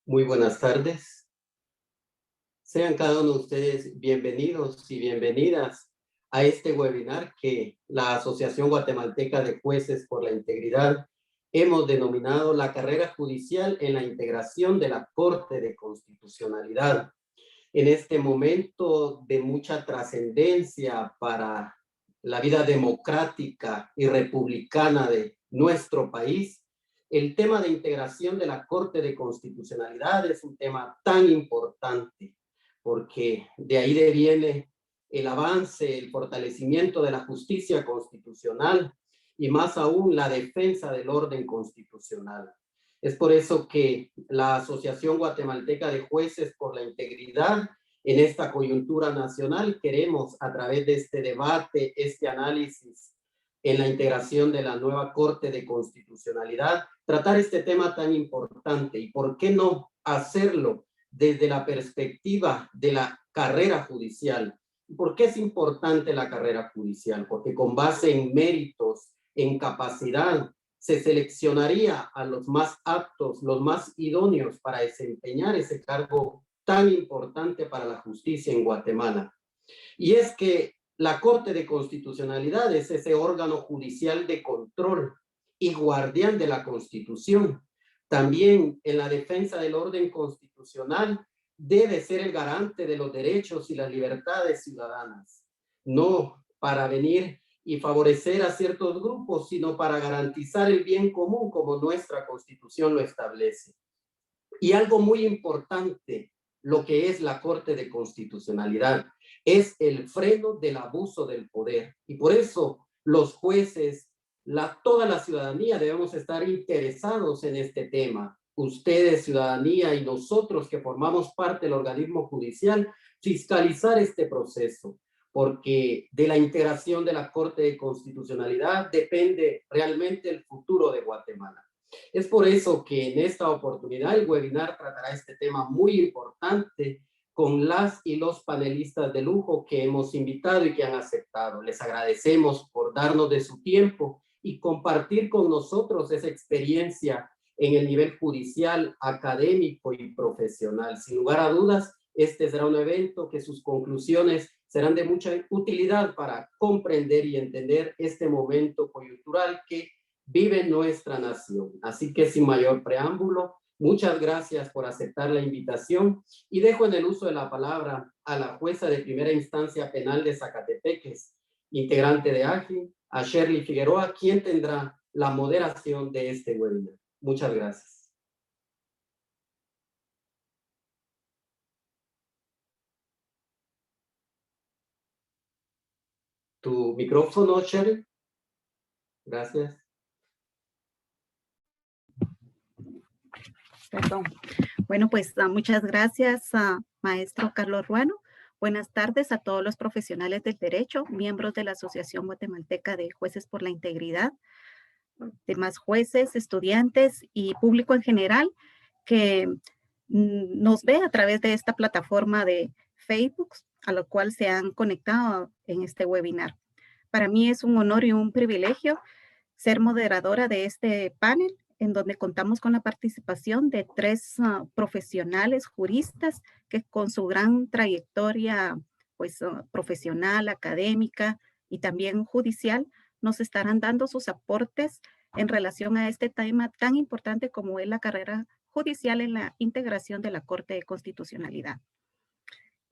Muy buenas tardes. Sean cada uno de ustedes bienvenidos y bienvenidas a este webinar que la Asociación Guatemalteca de Jueces por la Integridad hemos denominado la carrera judicial en la integración de la Corte de Constitucionalidad. En este momento de mucha trascendencia para la vida democrática y republicana de nuestro país, el tema de integración de la Corte de Constitucionalidad es un tema tan importante, porque de ahí deviene el avance, el fortalecimiento de la justicia constitucional y más aún la defensa del orden constitucional. Es por eso que la Asociación Guatemalteca de Jueces por la Integridad, en esta coyuntura nacional, queremos a través de este debate, este análisis en la integración de la nueva Corte de Constitucionalidad, tratar este tema tan importante y por qué no hacerlo desde la perspectiva de la carrera judicial. ¿Por qué es importante la carrera judicial? Porque con base en méritos, en capacidad, se seleccionaría a los más aptos, los más idóneos para desempeñar ese cargo tan importante para la justicia en Guatemala. Y es que la Corte de Constitucionalidad es ese órgano judicial de control y guardián de la Constitución. También en la defensa del orden constitucional debe ser el garante de los derechos y las libertades ciudadanas, no para venir y favorecer a ciertos grupos, sino para garantizar el bien común como nuestra Constitución lo establece. Y algo muy importante, lo que es la Corte de Constitucionalidad, es el freno del abuso del poder. Y por eso los jueces, toda la ciudadanía debemos estar interesados en este tema. Ustedes, ciudadanía, y nosotros que formamos parte del organismo judicial, fiscalizar este proceso, porque de la integración de la Corte de Constitucionalidad depende realmente el futuro de Guatemala. Es por eso que en esta oportunidad el webinar tratará este tema muy importante con las y los panelistas de lujo que hemos invitado y que han aceptado. Les agradecemos por darnos de su tiempo y compartir con nosotros esa experiencia en el nivel judicial, académico y profesional. Sin lugar a dudas, este será un evento que sus conclusiones serán de mucha utilidad para comprender y entender este momento coyuntural que vive nuestra nación. Así que sin mayor preámbulo, muchas gracias por aceptar la invitación y dejo en el uso de la palabra a la jueza de primera instancia penal de Zacatepeques, integrante de AGI, a Shirley Figueroa, quien tendrá la moderación de este webinar. Muchas gracias. Tu micrófono, Shirley. Gracias. Perdón. Bueno, pues muchas gracias, maestro Carlos Ruano. Buenas tardes a todos los profesionales del derecho, miembros de la Asociación Guatemalteca de Jueces por la Integridad, demás jueces, estudiantes y público en general que nos ve a través de esta plataforma de Facebook, a lo cual se han conectado en este webinar. Para mí es un honor y un privilegio ser moderadora de este panel, en donde contamos con la participación de 3 profesionales juristas que con su gran trayectoria pues, profesional, académica y también judicial, nos estarán dando sus aportes en relación a este tema tan importante como es la carrera judicial en la integración de la Corte de Constitucionalidad.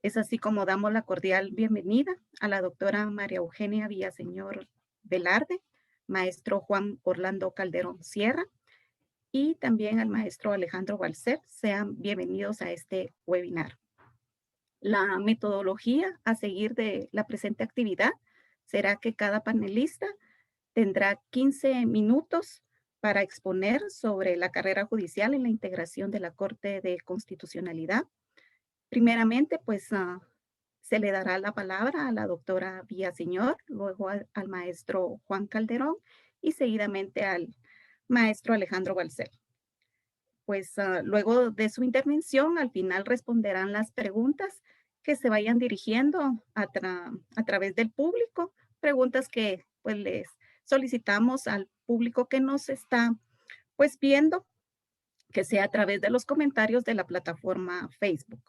Es así como damos la cordial bienvenida a la doctora María Eugenia Villaseñor Velarde, maestro Juan Orlando Calderón Sierra y también al maestro Alejandro Balcer. Sean bienvenidos a este webinar. La metodología a seguir de la presente actividad será que cada panelista tendrá 15 minutos para exponer sobre la carrera judicial en la integración de la Corte de Constitucionalidad. Primeramente, pues se le dará la palabra a la doctora Villaseñor, luego al maestro Juan Calderón y seguidamente al maestro Alejandro Balcer. Pues luego de su intervención, al final responderán las preguntas que se vayan dirigiendo a través del público, preguntas que pues les solicitamos al público que nos está pues viendo, que sea a través de los comentarios de la plataforma Facebook.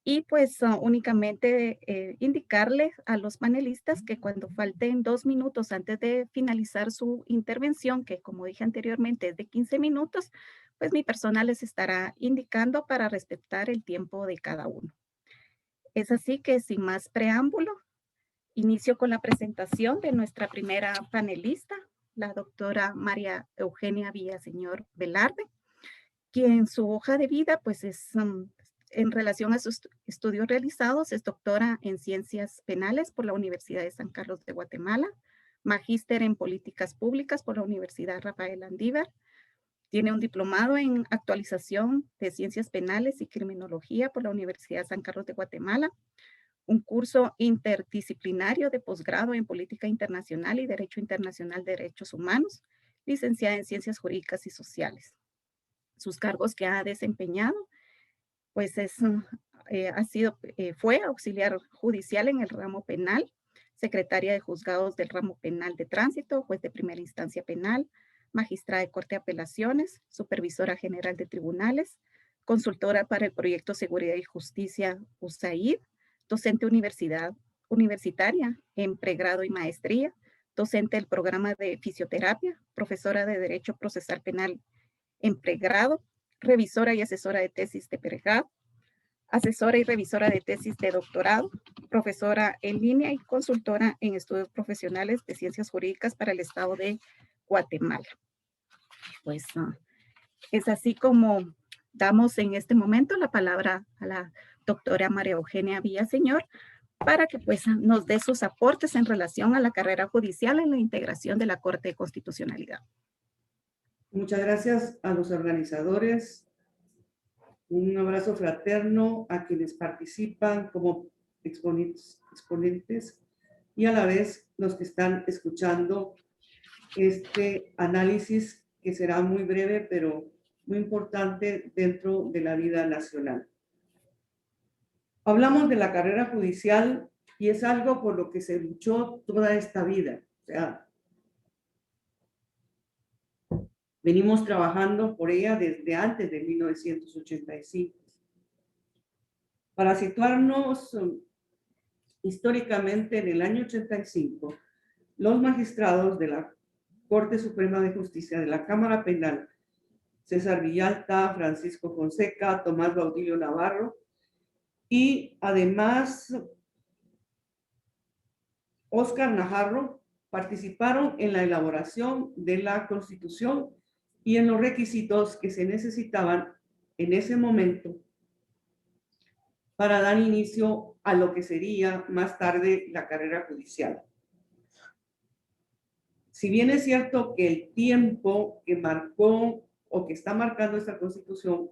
Y pues únicamente indicarles a los panelistas que cuando falten 2 minutos antes de finalizar su intervención, que como dije anteriormente es de 15 minutos, pues mi persona les estará indicando para respetar el tiempo de cada uno. Es así que sin más preámbulo, inicio con la presentación de nuestra primera panelista, la doctora María Eugenia Villaseñor Velarde, quien en su hoja de vida pues es en relación a sus estudios realizados, es doctora en Ciencias Penales por la Universidad de San Carlos de Guatemala, magíster en Políticas Públicas por la Universidad Rafael Andívar, tiene un diplomado en Actualización de Ciencias Penales y Criminología por la Universidad de San Carlos de Guatemala, un curso interdisciplinario de posgrado en Política Internacional y Derecho Internacional de Derechos Humanos, licenciada en Ciencias Jurídicas y Sociales. Sus cargos que ha desempeñado pues fue auxiliar judicial en el ramo penal, secretaria de juzgados del ramo penal de tránsito, juez de primera instancia penal, magistrada de corte de apelaciones, supervisora general de tribunales, consultora para el proyecto Seguridad y Justicia USAID, docente universitaria en pregrado y maestría, docente del programa de fisioterapia, profesora de Derecho Procesal Penal en pregrado, revisora y asesora de tesis de pregrado, asesora y revisora de tesis de doctorado, profesora en línea y consultora en estudios profesionales de ciencias jurídicas para el Estado de Guatemala. Pues es así como damos en este momento la palabra a la doctora María Eugenia Villaseñor para que pues nos dé sus aportes en relación a la carrera judicial en la integración de la Corte de Constitucionalidad. Muchas gracias a los organizadores. Un abrazo fraterno a quienes participan como exponentes y a la vez los que están escuchando este análisis que será muy breve, pero muy importante dentro de la vida nacional. Hablamos de la carrera judicial y es algo por lo que se luchó toda esta vida. O sea, Venimos trabajando por ella desde antes de 1985. Para situarnos históricamente, en el año 85, los magistrados de la Corte Suprema de Justicia de la Cámara Penal, César Villalta, Francisco Fonseca, Tomás Baudilio Navarro, y además Óscar Najarro, participaron en la elaboración de la Constitución y en los requisitos que se necesitaban en ese momento para dar inicio a lo que sería más tarde la carrera judicial. Si bien es cierto que el tiempo que marcó o que está marcando esta Constitución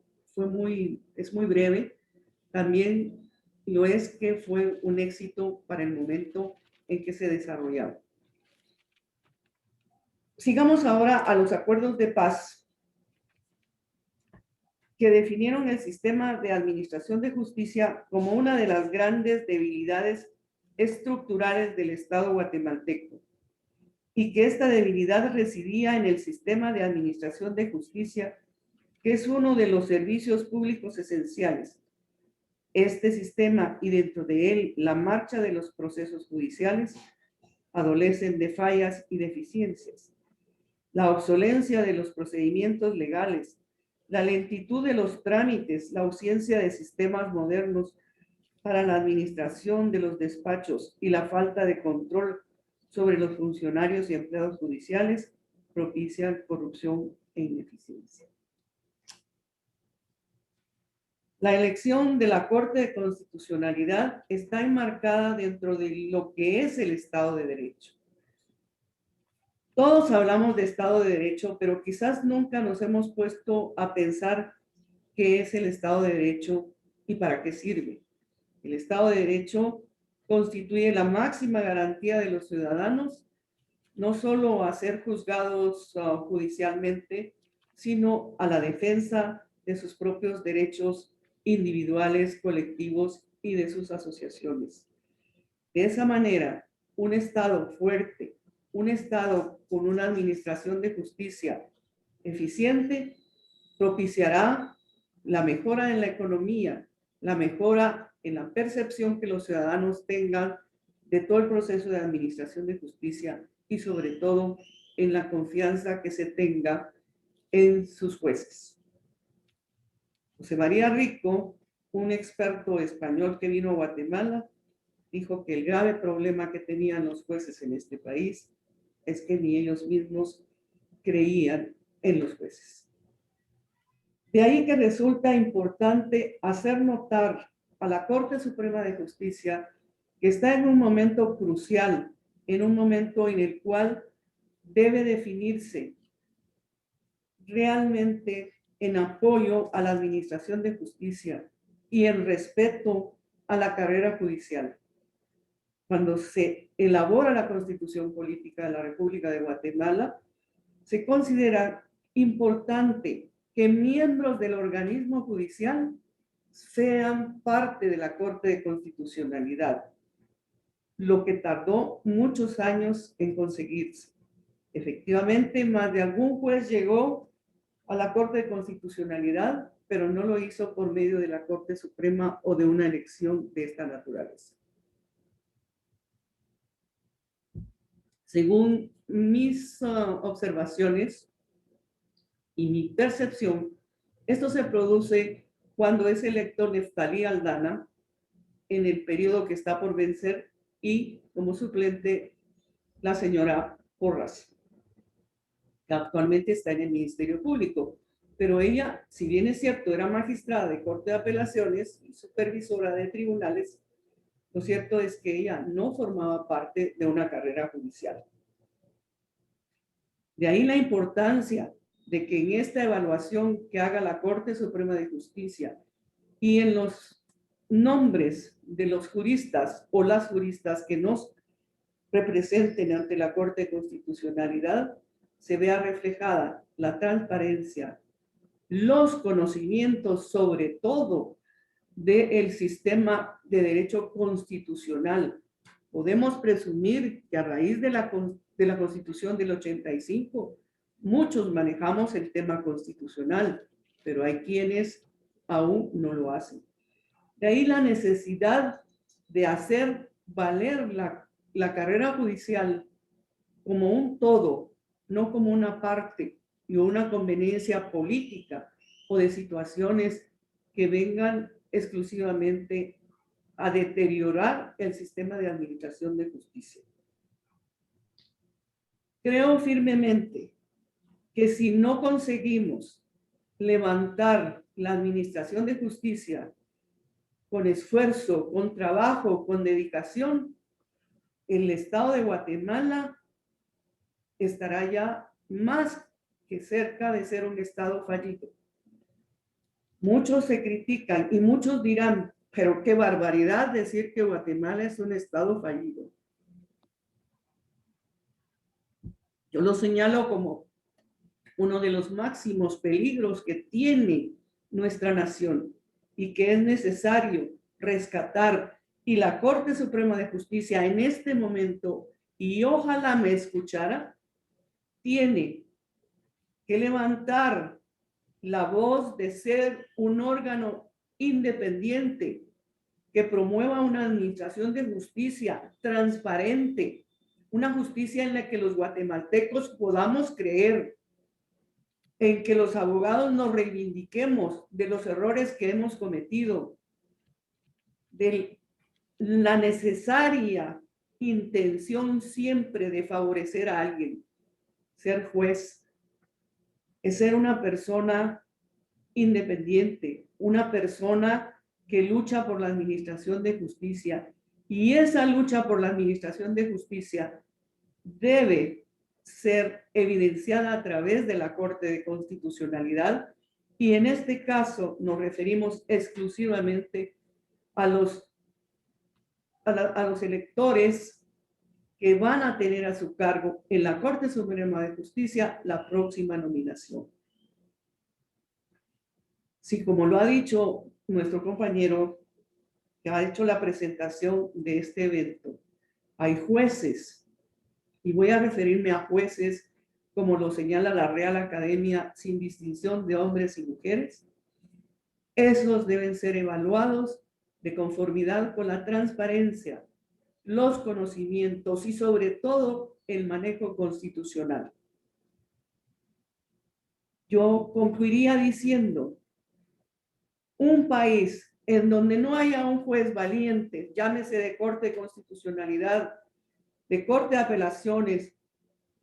es muy breve, también lo es que fue un éxito para el momento en que se desarrollaba. Sigamos ahora a los acuerdos de paz que definieron el sistema de administración de justicia como una de las grandes debilidades estructurales del Estado guatemalteco, y que esta debilidad residía en el sistema de administración de justicia, que es uno de los servicios públicos esenciales. Este sistema y dentro de él la marcha de los procesos judiciales adolecen de fallas y deficiencias. La obsolencia de los procedimientos legales, la lentitud de los trámites, la ausencia de sistemas modernos para la administración de los despachos y la falta de control sobre los funcionarios y empleados judiciales propician corrupción e ineficiencia. La elección de la Corte de Constitucionalidad está enmarcada dentro de lo que es el Estado de Derecho. Todos hablamos de Estado de Derecho, pero quizás nunca nos hemos puesto a pensar qué es el Estado de Derecho y para qué sirve. El Estado de Derecho constituye la máxima garantía de los ciudadanos, no solo a ser juzgados judicialmente, sino a la defensa de sus propios derechos individuales, colectivos y de sus asociaciones. De esa manera, un Estado fuerte, un Estado con una administración de justicia eficiente, propiciará la mejora en la economía, la mejora en la percepción que los ciudadanos tengan de todo el proceso de administración de justicia y sobre todo en la confianza que se tenga en sus jueces. José María Rico, un experto español que vino a Guatemala, dijo que el grave problema que tenían los jueces en este país es que ni ellos mismos creían en los jueces. De ahí que resulta importante hacer notar a la Corte Suprema de Justicia que está en un momento crucial, en un momento en el cual debe definirse realmente en apoyo a la administración de justicia y en respeto a la carrera judicial. Cuando se elabora la Constitución Política de la República de Guatemala, se considera importante que miembros del organismo judicial sean parte de la Corte de Constitucionalidad, lo que tardó muchos años en conseguirse. Efectivamente, más de algún juez llegó a la Corte de Constitucionalidad, pero no lo hizo por medio de la Corte Suprema o de una elección de esta naturaleza. Según mis observaciones y mi percepción, esto se produce cuando es electo Neftalí Aldana en el periodo que está por vencer y como suplente la señora Porras, que actualmente está en el Ministerio Público. Pero ella, si bien es cierto, era magistrada de Corte de Apelaciones y supervisora de tribunales, lo cierto es que ella no formaba parte de una carrera judicial. De ahí la importancia de que en esta evaluación que haga la Corte Suprema de Justicia y en los nombres de los juristas o las juristas que nos representen ante la Corte de Constitucionalidad, se vea reflejada la transparencia, los conocimientos sobre todo del sistema de derecho constitucional. Podemos presumir que a raíz de la Constitución del 85, Muchos manejamos el tema constitucional, pero hay quienes aún no lo hacen. De ahí la necesidad de hacer valer la carrera judicial como un todo, no como una parte y una conveniencia política o de situaciones que vengan exclusivamente a deteriorar el sistema de administración de justicia. Creo firmemente que si no conseguimos levantar la administración de justicia con esfuerzo, con trabajo, con dedicación, el Estado de Guatemala estará ya más que cerca de ser un Estado fallido. Muchos se critican y muchos dirán, pero qué barbaridad decir que Guatemala es un Estado fallido. Yo lo señalo como uno de los máximos peligros que tiene nuestra nación y que es necesario rescatar. Y la Corte Suprema de Justicia en este momento, y ojalá me escuchara, tiene que levantar la voz de ser un órgano independiente que promueva una administración de justicia transparente, una justicia en la que los guatemaltecos podamos creer, en que los abogados nos reivindiquemos de los errores que hemos cometido, de la necesaria intención siempre de favorecer a alguien. Ser juez es ser una persona independiente, una persona que lucha por la administración de justicia. Y esa lucha por la administración de justicia debe ser evidenciada a través de la Corte de Constitucionalidad. Y en este caso nos referimos exclusivamente a los electores que van a tener a su cargo en la Corte Suprema de Justicia la próxima nominación. Sí, como lo ha dicho nuestro compañero que ha hecho la presentación de este evento, hay jueces, y voy a referirme a jueces como lo señala la Real Academia, sin distinción de hombres y mujeres. Esos deben ser evaluados de conformidad con la transparencia, los conocimientos y sobre todo el manejo constitucional. Yo concluiría diciendo, un país en donde no haya un juez valiente, llámese de Corte de Constitucionalidad, de Corte de Apelaciones,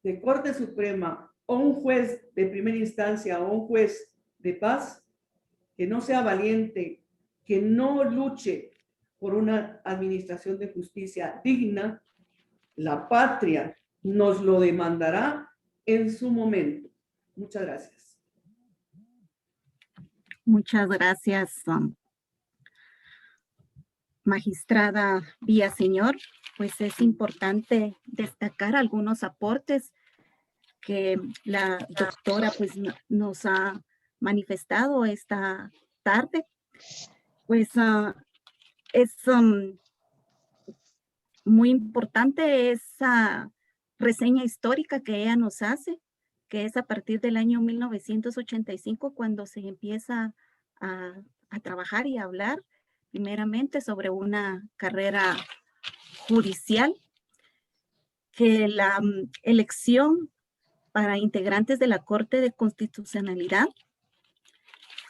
de Corte Suprema, o un juez de primera instancia o un juez de paz, que no sea valiente, que no luche por una administración de justicia digna, la patria nos lo demandará en su momento. Muchas gracias. Muchas gracias, magistrada Villaseñor. Pues es importante destacar algunos aportes que la doctora pues nos ha manifestado esta tarde. Pues es muy importante esa reseña histórica que ella nos hace, que es a partir del año 1985 cuando se empieza a trabajar y a hablar primeramente sobre una carrera judicial, que la elección para integrantes de la Corte de Constitucionalidad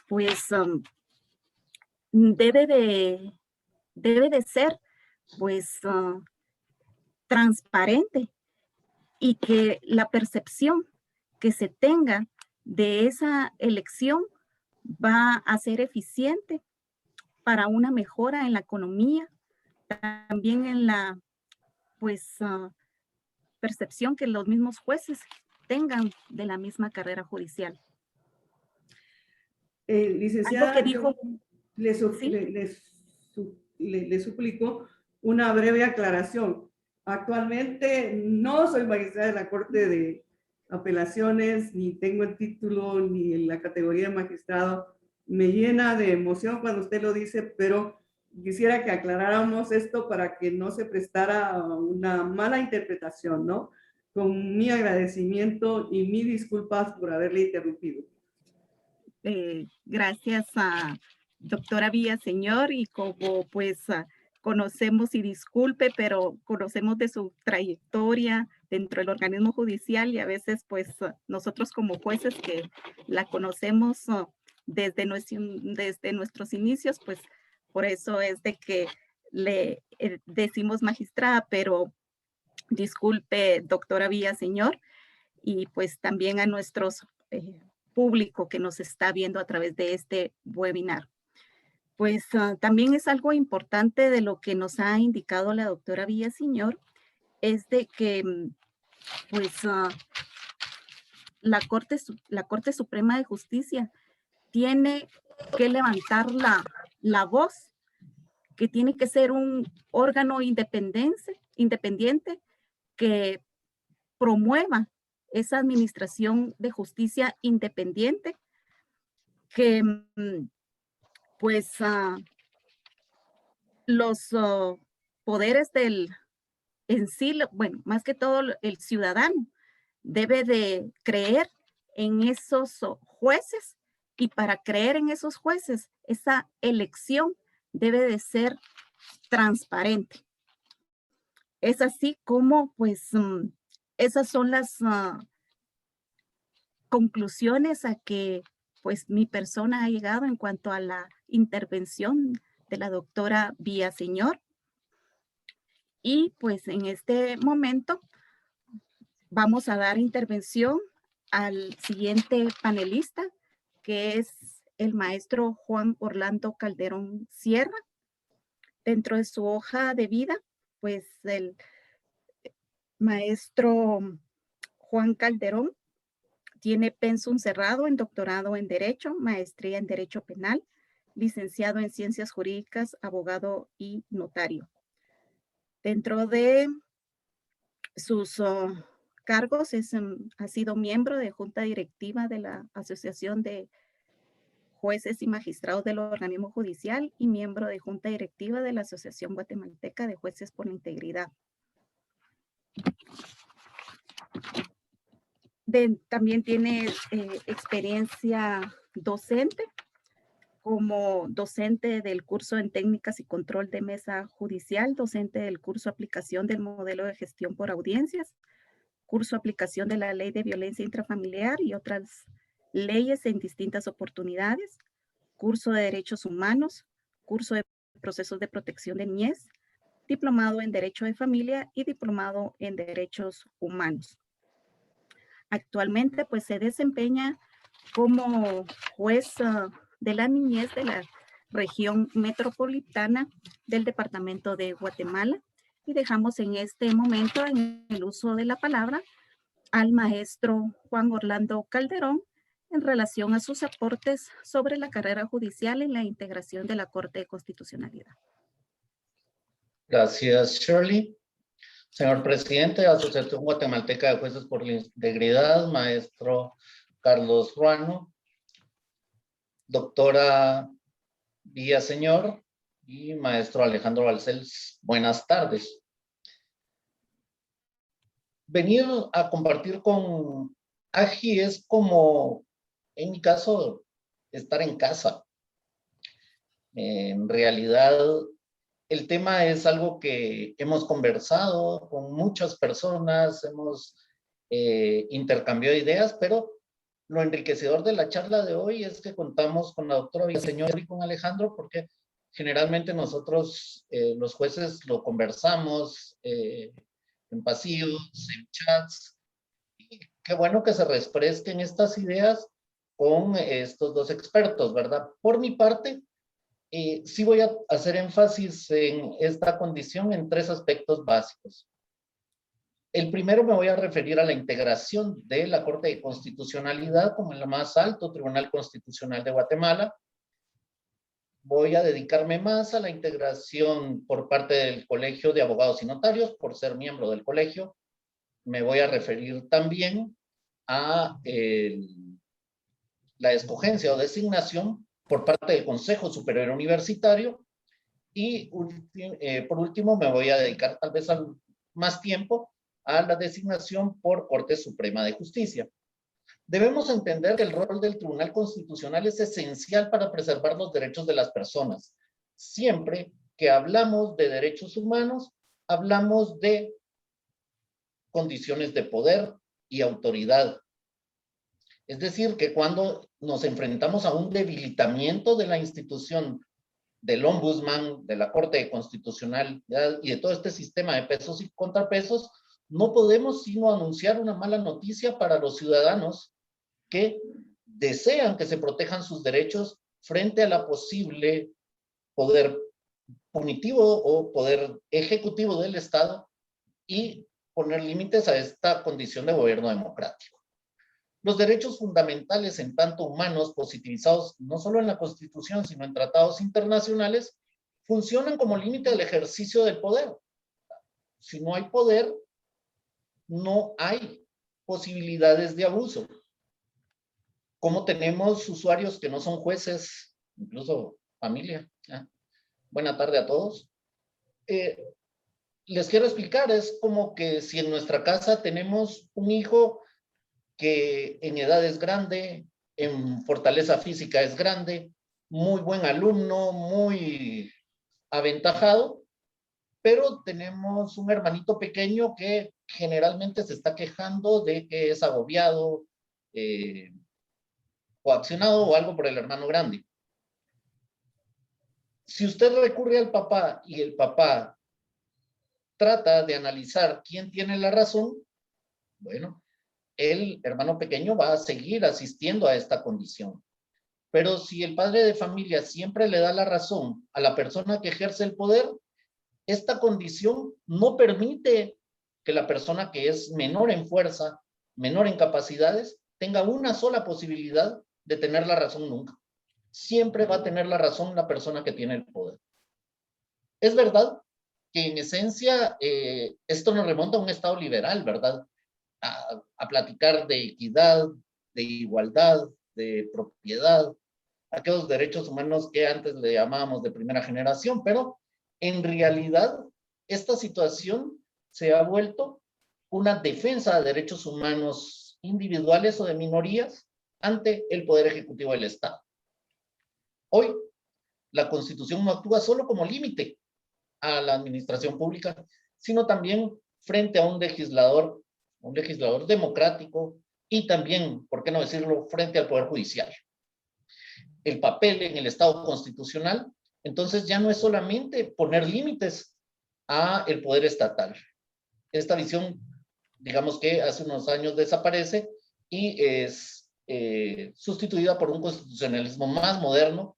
pues debe de ser pues transparente, y que la percepción que se tenga de esa elección va a ser eficiente para una mejora en la economía, también en la pues percepción que los mismos jueces tengan de la misma carrera judicial. Licenciada, algo que dijo, le suplico una breve aclaración. Actualmente no soy magistrada de la Corte de Apelaciones, ni tengo el título, ni en la categoría de magistrado. Me llena de emoción cuando usted lo dice, pero quisiera que aclaráramos esto para que no se prestara una mala interpretación, ¿no? con mi agradecimiento y mis disculpas por haberle interrumpido. Gracias a doctora Villaseñor, y como pues conocemos, y disculpe, pero conocemos de su trayectoria dentro del organismo judicial, y a veces pues nosotros como jueces que la conocemos desde nuestros inicios, pues por eso es de que le decimos magistrada, pero disculpe doctora Villaseñor, y pues también a nuestros público que nos está viendo a través de este webinar. Pues también es algo importante de lo que nos ha indicado la doctora Villaseñor, es de que pues la Corte Suprema de Justicia tiene que levantar la voz, que tiene que ser un órgano independiente que promueva esa administración de justicia independiente, que pues los poderes en sí, bueno, más que todo el ciudadano debe de creer en esos jueces, y para creer en esos jueces, esa elección debe de ser transparente. Es así como pues esas son las conclusiones a que pues mi persona ha llegado en cuanto a la intervención de la doctora Villaseñor. Y pues en este momento vamos a dar intervención al siguiente panelista, que es el maestro Juan Orlando Calderón Sierra. Dentro de su hoja de vida, pues el maestro Juan Calderón tiene pensum cerrado en doctorado en Derecho, maestría en Derecho Penal, licenciado en Ciencias Jurídicas, abogado y notario. Dentro de sus cargos, ha sido miembro de Junta Directiva de la Asociación de Jueces y Magistrados del Organismo Judicial y miembro de Junta Directiva de la Asociación Guatemalteca de Jueces por la Integridad. También tiene experiencia docente, como docente del curso en técnicas y control de mesa judicial, docente del curso aplicación del modelo de gestión por audiencias, curso aplicación de la ley de violencia intrafamiliar y otras leyes en distintas oportunidades, curso de derechos humanos, curso de procesos de protección de niñez, diplomado en derecho de familia y diplomado en derechos humanos. Actualmente pues se desempeña como juez de la niñez de la región metropolitana del departamento de Guatemala, y dejamos en este momento en el uso de la palabra al maestro Juan Orlando Calderón en relación a sus aportes sobre la carrera judicial en la integración de la Corte de Constitucionalidad. Gracias, Shirley. Señor presidente de la Asociación Guatemalteca de Jueces por la Integridad, maestro Carlos Ruano, doctora Villaseñor y maestro Alejandro Balcells, buenas tardes. Venir a compartir con AGI es como, en mi caso, estar en casa. En realidad, el tema es algo que hemos conversado con muchas personas, hemos intercambiado ideas, pero lo enriquecedor de la charla de hoy es que contamos con la doctora Villaseñor y con Alejandro, porque generalmente nosotros, los jueces, lo conversamos en pasillos, en chats, y qué bueno que se refresquen estas ideas con estos dos expertos, ¿verdad? Por mi parte, sí voy a hacer énfasis en esta condición en tres aspectos básicos. El primero, me voy a referir a la integración de la Corte de Constitucionalidad como el más alto Tribunal Constitucional de Guatemala. Voy a dedicarme más a la integración por parte del Colegio de Abogados y Notarios, por ser miembro del colegio. Me voy a referir también a la escogencia o designación por parte del Consejo Superior Universitario, y por último me voy a dedicar tal vez más tiempo a la designación por Corte Suprema de Justicia. Debemos entender que el rol del Tribunal Constitucional es esencial para preservar los derechos de las personas. Siempre que hablamos de derechos humanos, hablamos de condiciones de poder y autoridad. Es decir, que cuando nos enfrentamos a un debilitamiento de la institución del ombudsman, de la Corte Constitucional y de todo este sistema de pesos y contrapesos, no podemos sino anunciar una mala noticia para los ciudadanos que desean que se protejan sus derechos frente a la posible poder punitivo o poder ejecutivo del Estado y poner límites a esta condición de gobierno democrático. Los derechos fundamentales, en tanto humanos, positivizados no solo en la Constitución, sino en tratados internacionales, funcionan como límite al ejercicio del poder. Si no hay poder, no hay posibilidades de abuso. Como tenemos usuarios que no son jueces, incluso familia. Buena tarde a todos. Les quiero explicar, es como que si en nuestra casa tenemos un hijo que en edad es grande, en fortaleza física es grande, muy buen alumno, muy aventajado, pero tenemos un hermanito pequeño que generalmente se está quejando de que es agobiado, coaccionado o algo por el hermano grande. Si usted recurre al papá y el papá trata de analizar quién tiene la razón, bueno, el hermano pequeño va a seguir asistiendo a esta condición. Pero si el padre de familia siempre le da la razón a la persona que ejerce el poder, esta condición no permite que la persona que es menor en fuerza, menor en capacidades, tenga una sola posibilidad de tener la razón nunca. Siempre va a tener la razón la persona que tiene el poder. Es verdad que en esencia esto nos remonta a un Estado liberal, ¿verdad? A platicar de equidad, de igualdad, de propiedad, aquellos derechos humanos que antes le llamábamos de primera generación, pero en realidad esta situación se ha vuelto una defensa de derechos humanos individuales o de minorías ante el Poder Ejecutivo del Estado. Hoy, la Constitución no actúa solo como límite a la administración pública, sino también frente a un legislador democrático y también, ¿por qué no decirlo?, frente al Poder Judicial. El papel en el Estado constitucional, entonces, ya no es solamente poner límites al poder estatal. Esta visión, digamos que hace unos años desaparece y es sustituida por un constitucionalismo más moderno,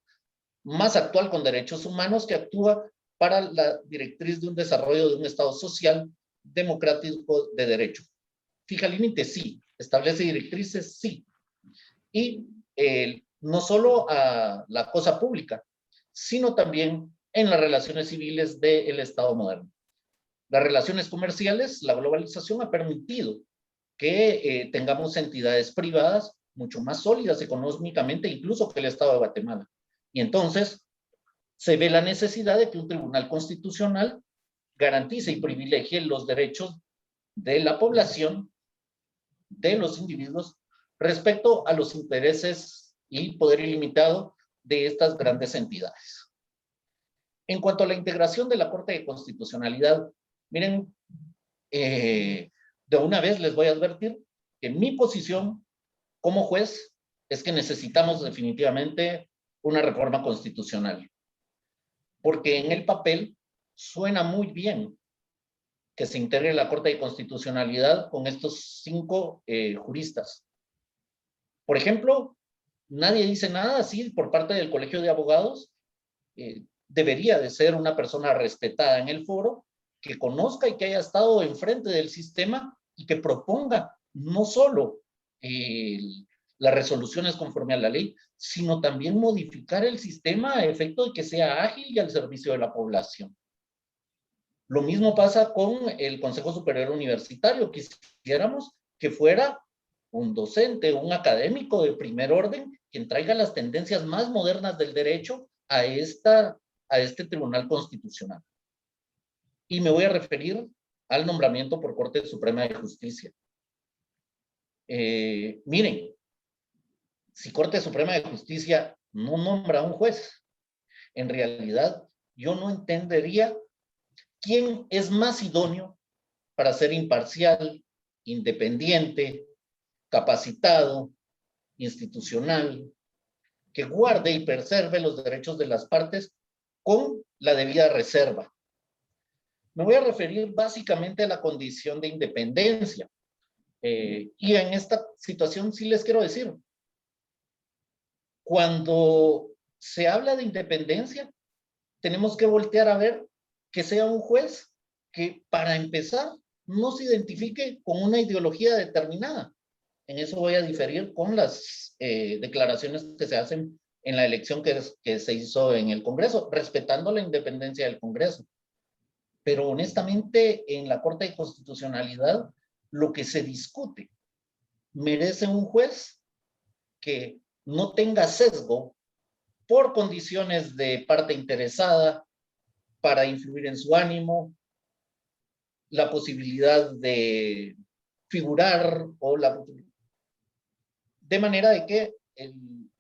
más actual con derechos humanos, que actúa para la directriz de un desarrollo de un Estado social, democrático, de derecho. Fija límites, sí. Establece directrices, sí. Y no solo a la cosa pública, sino también en las relaciones civiles del Estado moderno. Las relaciones comerciales, la globalización ha permitido que tengamos entidades privadas mucho más sólidas económicamente, incluso que el Estado de Guatemala. Y entonces se ve la necesidad de que un tribunal constitucional garantice y privilegie los derechos de la población, de los individuos, respecto a los intereses y poder ilimitado de estas grandes entidades. En cuanto a la integración de la Corte de Constitucionalidad, miren, de una vez les voy a advertir que mi posición como juez es que necesitamos definitivamente una reforma constitucional. Porque en el papel suena muy bien que se integre la Corte de Constitucionalidad con estos 5 juristas. Por ejemplo, nadie dice nada así por parte del Colegio de Abogados. Debería de ser una persona respetada en el foro, que conozca y que haya estado enfrente del sistema y que proponga no solo las resoluciones conforme a la ley, sino también modificar el sistema a efecto de que sea ágil y al servicio de la población. Lo mismo pasa con el Consejo Superior Universitario. Quisiéramos que fuera un docente, un académico de primer orden, quien traiga las tendencias más modernas del derecho a este Tribunal Constitucional. Y me voy a referir al nombramiento por Corte Suprema de Justicia. Miren, si Corte Suprema de Justicia no nombra a un juez, en realidad yo no entendería quién es más idóneo para ser imparcial, independiente, capacitado, institucional, que guarde y preserve los derechos de las partes con la debida reserva. Me voy a referir básicamente a la condición de independencia. Y en esta situación sí les quiero decir, cuando se habla de independencia, tenemos que voltear a ver que sea un juez que, para empezar, no se identifique con una ideología determinada. En eso voy a diferir con las declaraciones que se hacen en la elección que se hizo en el Congreso, respetando la independencia del Congreso. Pero honestamente, en la Corte de Constitucionalidad, lo que se discute merece un juez que no tenga sesgo por condiciones de parte interesada para influir en su ánimo, la posibilidad de figurar o de manera de que el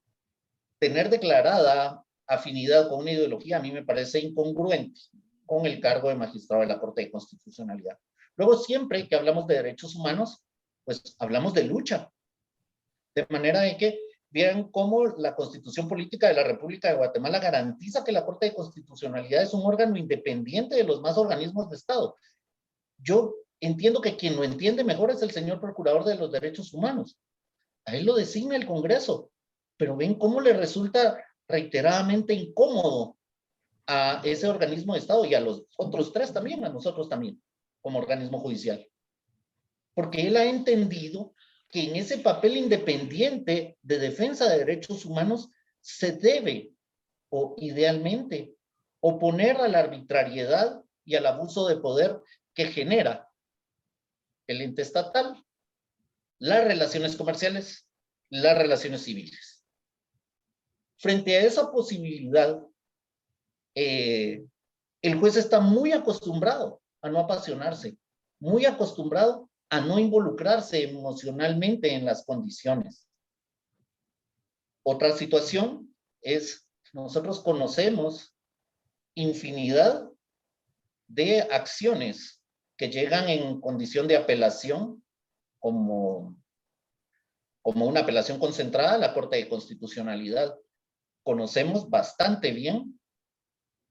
tener declarada afinidad con una ideología a mí me parece incongruente con el cargo de magistrado de la Corte de Constitucionalidad. Luego, siempre que hablamos de derechos humanos, pues hablamos de lucha. De manera de que vean cómo la Constitución Política de la República de Guatemala garantiza que la Corte de Constitucionalidad es un órgano independiente de los demás organismos de Estado. Yo entiendo que quien lo entiende mejor es el señor Procurador de los Derechos Humanos. A él lo designa el Congreso, pero ven cómo le resulta reiteradamente incómodo a ese organismo de Estado y a los otros tres también, a nosotros también, como organismo judicial. Porque él ha entendido que en ese papel independiente de defensa de derechos humanos se debe, o idealmente, oponer a la arbitrariedad y al abuso de poder que genera el ente estatal, las relaciones comerciales, las relaciones civiles. Frente a esa posibilidad, el juez está muy acostumbrado a no apasionarse, muy acostumbrado a no involucrarse emocionalmente en las condiciones. Otra situación es, nosotros conocemos infinidad de acciones que llegan en condición de apelación, como una apelación concentrada a la Corte de Constitucionalidad. Conocemos bastante bien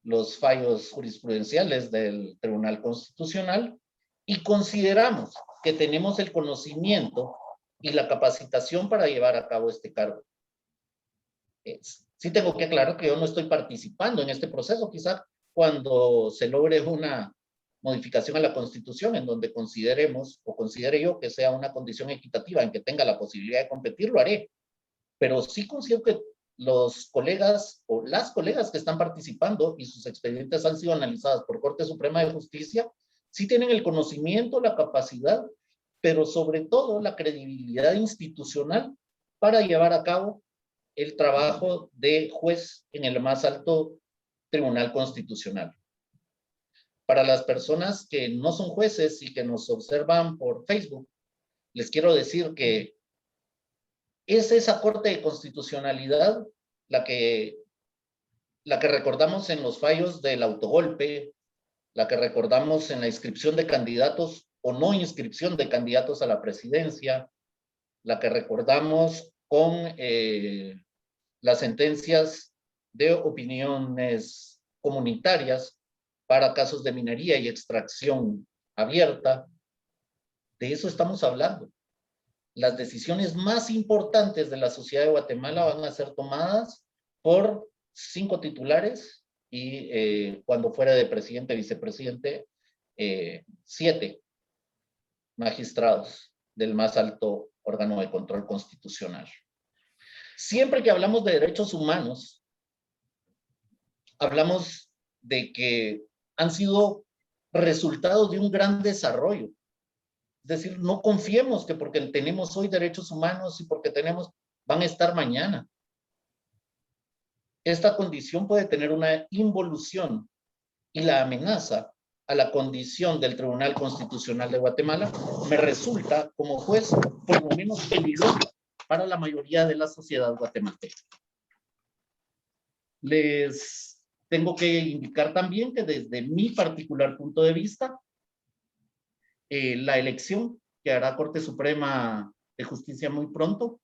los fallos jurisprudenciales del Tribunal Constitucional y consideramos que tenemos el conocimiento y la capacitación para llevar a cabo este cargo. Sí tengo que aclarar que yo no estoy participando en este proceso, quizá cuando se logre una modificación a la Constitución en donde consideremos o considere yo que sea una condición equitativa en que tenga la posibilidad de competir, lo haré. Pero sí considero que los colegas o las colegas que están participando y sus expedientes han sido analizados por Corte Suprema de Justicia, sí tienen el conocimiento, la capacidad, pero sobre todo la credibilidad institucional para llevar a cabo el trabajo de juez en el más alto Tribunal Constitucional. Para las personas que no son jueces y que nos observan por Facebook, les quiero decir que es esa Corte de Constitucionalidad la que recordamos en los fallos del autogolpe, la que recordamos en la inscripción de candidatos o no inscripción de candidatos a la presidencia, la que recordamos con las sentencias de opiniones comunitarias para casos de minería y extracción abierta. De eso estamos hablando. Las decisiones más importantes de la sociedad de Guatemala van a ser tomadas por 5 titulares y cuando fuera de presidente, vicepresidente, 7 magistrados del más alto órgano de control constitucional. Siempre que hablamos de derechos humanos, hablamos de que han sido resultados de un gran desarrollo. Es decir, no confiemos que porque tenemos hoy derechos humanos y porque van a estar mañana. Esta condición puede tener una involución y la amenaza a la condición del Tribunal Constitucional de Guatemala, me resulta como juez por lo menos peligroso para la mayoría de la sociedad guatemalteca. Les tengo que indicar también que desde mi particular punto de vista, la elección que hará Corte Suprema de Justicia muy pronto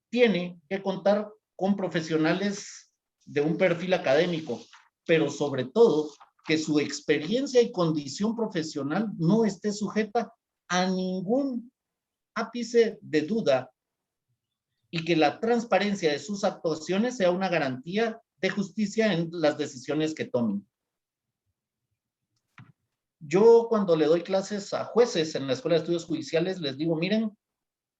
tiene que contar con profesionales de un perfil académico, pero sobre todo que su experiencia y condición profesional no esté sujeta a ningún ápice de duda y que la transparencia de sus actuaciones sea una garantía de justicia en las decisiones que tomen. Yo cuando le doy clases a jueces en la Escuela de Estudios Judiciales les digo, miren,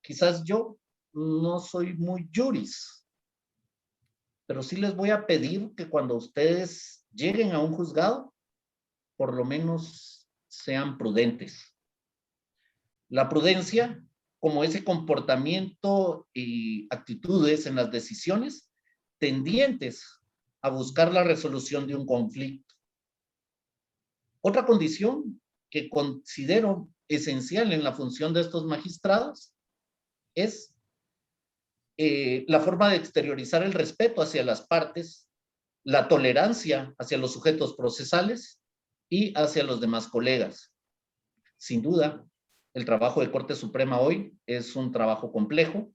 quizás yo no soy muy juris, pero sí les voy a pedir que cuando ustedes lleguen a un juzgado, por lo menos sean prudentes. La prudencia, como ese comportamiento y actitudes en las decisiones tendientes a buscar la resolución de un conflicto. Otra condición que considero esencial en la función de estos magistrados es la forma de exteriorizar el respeto hacia las partes, la tolerancia hacia los sujetos procesales y hacia los demás colegas. Sin duda, el trabajo de Corte Suprema hoy es un trabajo complejo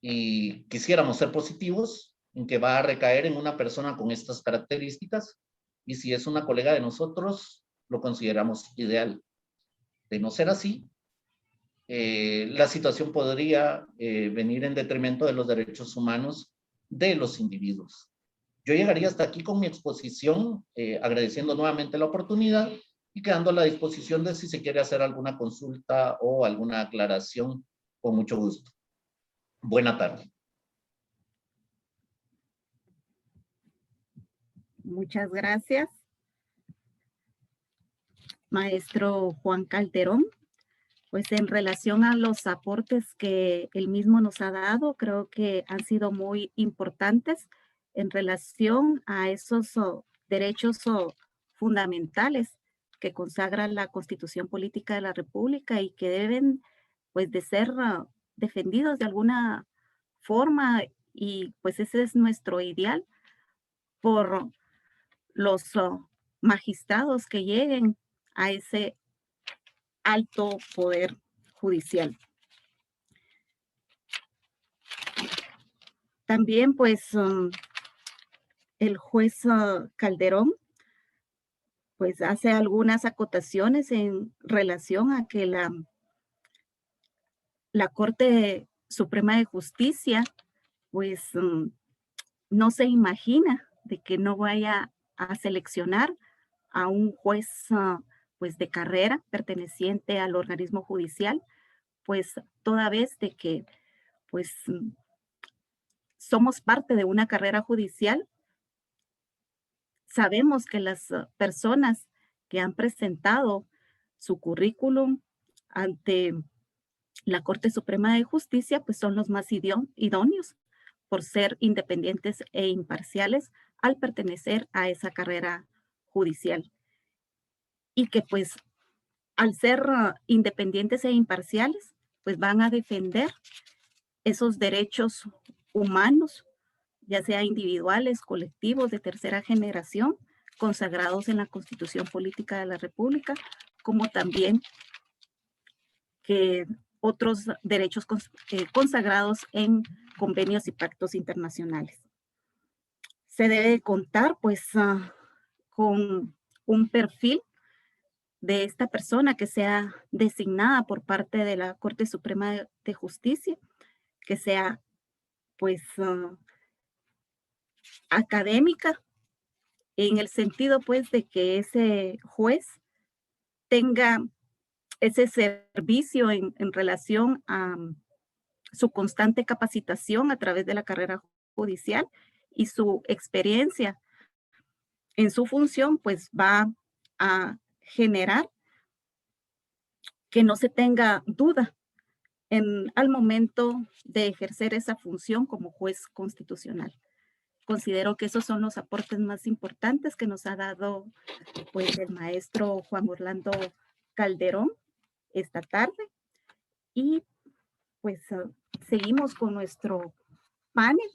y quisiéramos ser positivos en que va a recaer en una persona con estas características y si es una colega de nosotros, lo consideramos ideal. De no ser así, la situación podría venir en detrimento de los derechos humanos de los individuos. Yo llegaría hasta aquí con mi exposición, agradeciendo nuevamente la oportunidad y quedando a la disposición de si se quiere hacer alguna consulta o alguna aclaración, con mucho gusto. Buena tarde. Muchas gracias, maestro Juan Calderón. Pues en relación a los aportes que él mismo nos ha dado, creo que han sido muy importantes en relación a esos derechos fundamentales que consagra la Constitución Política de la República y que deben pues de ser defendidos de alguna forma, y pues ese es nuestro ideal por los magistrados que lleguen a ese alto poder judicial. También pues el juez Calderón pues hace algunas acotaciones en relación a que la Corte Suprema de Justicia pues no se imagina de que no vaya a seleccionar a un juez pues de carrera perteneciente al organismo judicial, pues toda vez de que pues somos parte de una carrera judicial, sabemos que las personas que han presentado su currículum ante la Corte Suprema de Justicia, pues son los más idóneos por ser independientes e imparciales al pertenecer a esa carrera judicial. Y que pues al ser independientes e imparciales, pues van a defender esos derechos humanos, ya sea individuales, colectivos, de tercera generación, consagrados en la Constitución Política de la República, como también que otros derechos consagrados en convenios y pactos internacionales. Se debe contar pues con un perfil de esta persona que sea designada por parte de la Corte Suprema de Justicia, que sea pues académica, en el sentido pues de que ese juez tenga ese servicio en relación a su constante capacitación a través de la carrera judicial y su experiencia en su función, pues va a generar que no se tenga duda al momento de ejercer esa función como juez constitucional. Considero que esos son los aportes más importantes que nos ha dado pues el maestro Juan Orlando Calderón esta tarde. Y pues seguimos con nuestro panel,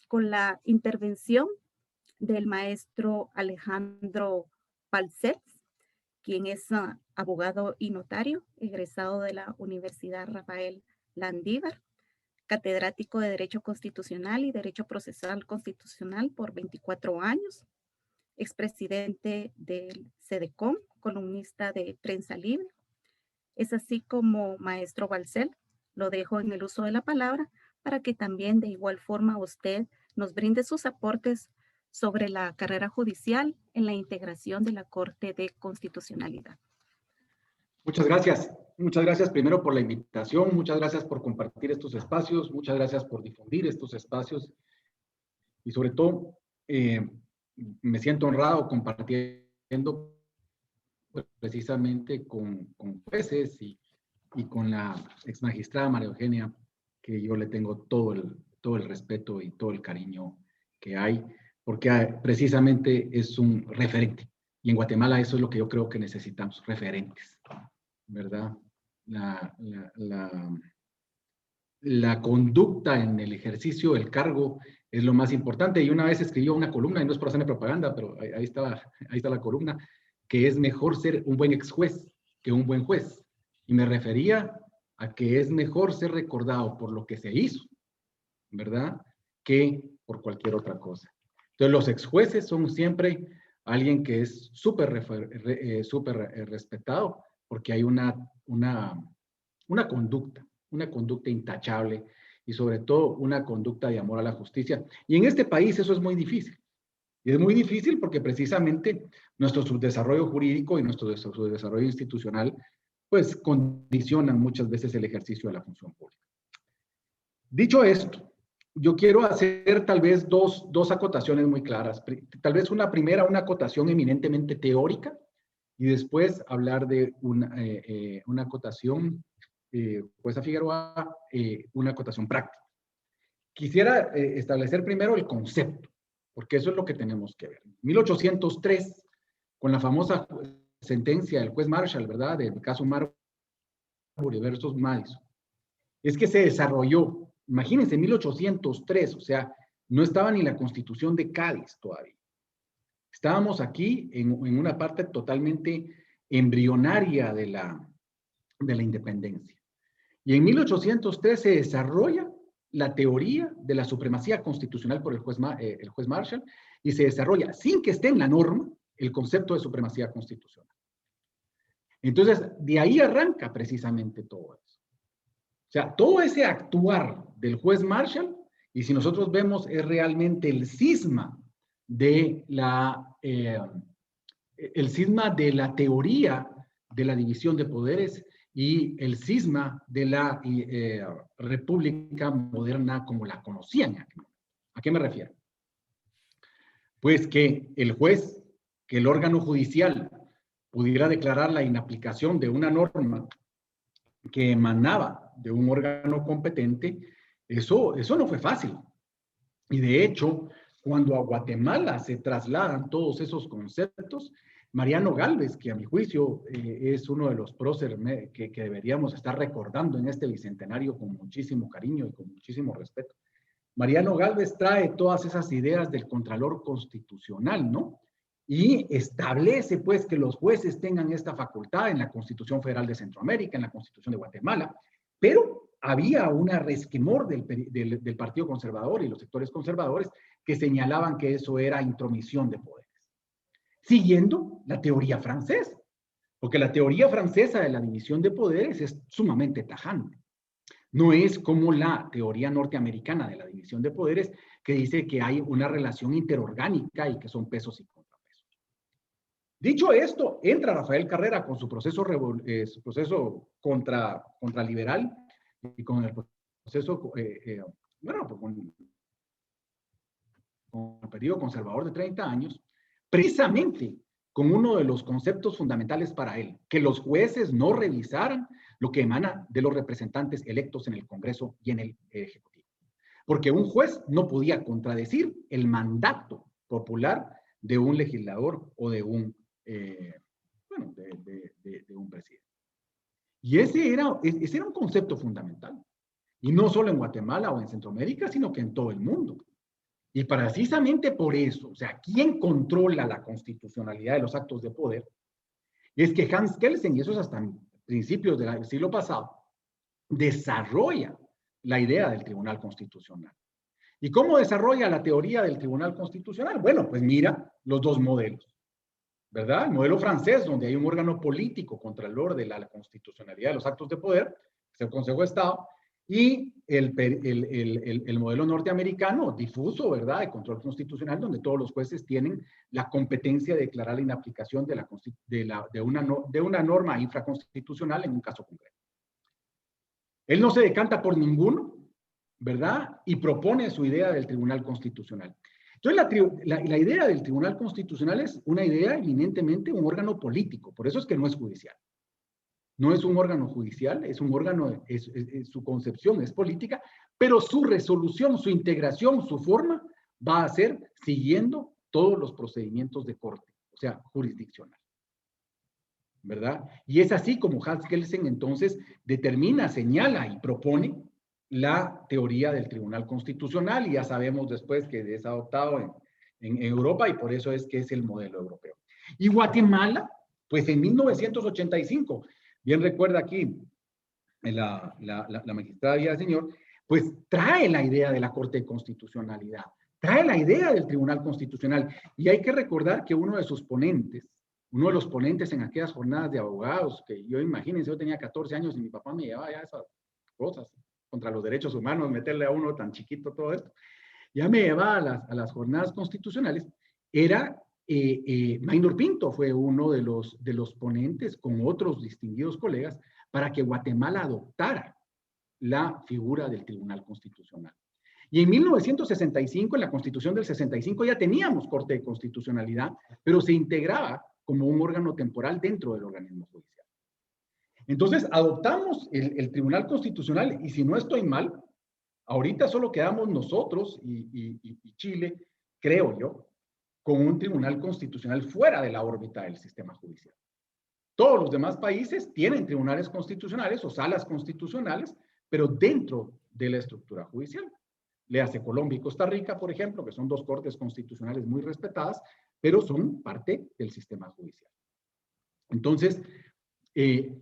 con la intervención del maestro Alejandro Balcells, quien es abogado y notario, egresado de la Universidad Rafael Landívar, catedrático de Derecho Constitucional y Derecho Procesal Constitucional por 24 años, expresidente del CEDECOM, columnista de Prensa Libre. Es así como maestro Balcells, lo dejo en el uso de la palabra para que también de igual forma usted nos brinde sus aportes sobre la carrera judicial en la integración de la Corte de Constitucionalidad. Muchas gracias. Muchas gracias primero por la invitación, muchas gracias por compartir estos espacios, muchas gracias por difundir estos espacios y sobre todo me siento honrado compartiendo precisamente con jueces y con la ex magistrada María Eugenia, que yo le tengo todo el respeto y todo el cariño que hay, porque precisamente es un referente. Y en Guatemala eso es lo que yo creo que necesitamos, referentes, ¿verdad? La conducta en el ejercicio del cargo es lo más importante. Y una vez escribió una columna, y no es por hacerme propaganda, pero ahí está la columna, que es mejor ser un buen ex juez que un buen juez. Y me refería a que es mejor ser recordado por lo que se hizo, ¿verdad? Que por cualquier otra cosa. Entonces, los ex jueces son siempre alguien que es súper respetado, porque hay una conducta intachable y sobre todo una conducta de amor a la justicia. Y en este país eso es muy difícil. Y es muy difícil porque precisamente nuestro subdesarrollo jurídico y nuestro subdesarrollo institucional pues condicionan muchas veces el ejercicio de la función pública. Dicho esto, yo quiero hacer tal vez dos acotaciones muy claras. Tal vez una acotación eminentemente teórica y después hablar de una acotación, pues a Figueroa, una acotación práctica. Quisiera establecer primero el concepto, porque eso es lo que tenemos que ver. 1803, con la famosa sentencia del juez Marshall, ¿verdad? Del caso Marbury versus Madison. Es que se desarrolló, imagínense, 1803, o sea, no estaba ni la Constitución de Cádiz todavía. Estábamos aquí en una parte totalmente embrionaria de la independencia. Y en 1803 se desarrolla la teoría de la supremacía constitucional por el juez Marshall y se desarrolla, sin que esté en la norma, el concepto de supremacía constitucional. Entonces, de ahí arranca precisamente todo eso. O sea, todo ese actuar del juez Marshall, y si nosotros vemos, es realmente el cisma de la teoría de la división de poderes y el cisma de la república moderna como la conocían. ¿A qué me refiero? Pues que el juez, que el órgano judicial pudiera declarar la inaplicación de una norma que emanaba de un órgano competente, eso no fue fácil. Y de hecho, cuando a Guatemala se trasladan todos esos conceptos, Mariano Gálvez, que a mi juicio es uno de los próceres que deberíamos estar recordando en este bicentenario con muchísimo cariño y con muchísimo respeto. Mariano Gálvez trae todas esas ideas del Contralor Constitucional, ¿no? Y establece, pues, que los jueces tengan esta facultad en la Constitución Federal de Centroamérica, en la Constitución de Guatemala, pero había una resquemor del Partido Conservador y los sectores conservadores que señalaban que eso era intromisión de poderes, siguiendo la teoría francesa, porque la teoría francesa de la división de poderes es sumamente tajante. No es como la teoría norteamericana de la división de poderes, que dice que hay una relación interorgánica y que son pesos y contrapesos. Dicho esto, entra Rafael Carrera con su proceso contraliberal y con el proceso, con el periodo conservador de 30 años, precisamente con uno de los conceptos fundamentales para él, que los jueces no revisaran lo que emana de los representantes electos en el Congreso y en el Ejecutivo. porque un juez no podía contradecir el mandato popular de un legislador o de un, de un presidente. Y ese era un concepto fundamental. Y no solo en Guatemala o en Centroamérica, sino que en todo el mundo. Y precisamente por eso, o sea, ¿quién controla la constitucionalidad de los actos de poder? Y es que Hans Kelsen, y eso es hasta principios del siglo pasado, desarrolla la idea del Tribunal Constitucional. ¿Y cómo desarrolla la teoría del Tribunal Constitucional? Bueno, pues mira los dos modelos, ¿verdad? El modelo francés, donde hay un órgano político contralor de la constitucionalidad de los actos de poder, que es el Consejo de Estado, y el modelo norteamericano difuso, ¿verdad?, de control constitucional, donde todos los jueces tienen la competencia de declarar la inaplicación de una norma infraconstitucional en un caso concreto. Él no se decanta por ninguno, ¿verdad?, y propone su idea del Tribunal Constitucional. Entonces, la idea del Tribunal Constitucional es una idea eminentemente un órgano político, por eso es que no es judicial. No es un órgano judicial, es un órgano, su concepción es política, pero su resolución, su integración, su forma va a ser siguiendo todos los procedimientos de corte, o sea, jurisdiccional, ¿verdad? Y es así como Hans Kelsen entonces determina, señala y propone la teoría del Tribunal Constitucional, y ya sabemos después que es adoptado en Europa, y por eso es que es el modelo europeo. Y Guatemala, pues en 1985, bien recuerda aquí la magistrada Villaseñor, pues trae la idea de la Corte de Constitucionalidad, trae la idea del Tribunal Constitucional, y hay que recordar que uno de los ponentes en aquellas jornadas de abogados, que yo imagínense, yo tenía 14 años y mi papá me llevaba ya esas cosas contra los derechos humanos, meterle a uno tan chiquito todo esto, ya me llevaba a las jornadas constitucionales, era Maynor Pinto, fue uno de los ponentes con otros distinguidos colegas para que Guatemala adoptara la figura del Tribunal Constitucional. Y en 1965, en la Constitución del 65, ya teníamos Corte de Constitucionalidad, pero se integraba como un órgano temporal dentro del organismo judicial. Entonces, adoptamos el Tribunal Constitucional, y si no estoy mal, ahorita solo quedamos nosotros y Chile, creo yo, con un Tribunal Constitucional fuera de la órbita del sistema judicial. Todos los demás países tienen tribunales constitucionales o salas constitucionales, pero dentro de la estructura judicial. Le hace Colombia y Costa Rica, por ejemplo, que son dos cortes constitucionales muy respetadas, pero son parte del sistema judicial. Entonces,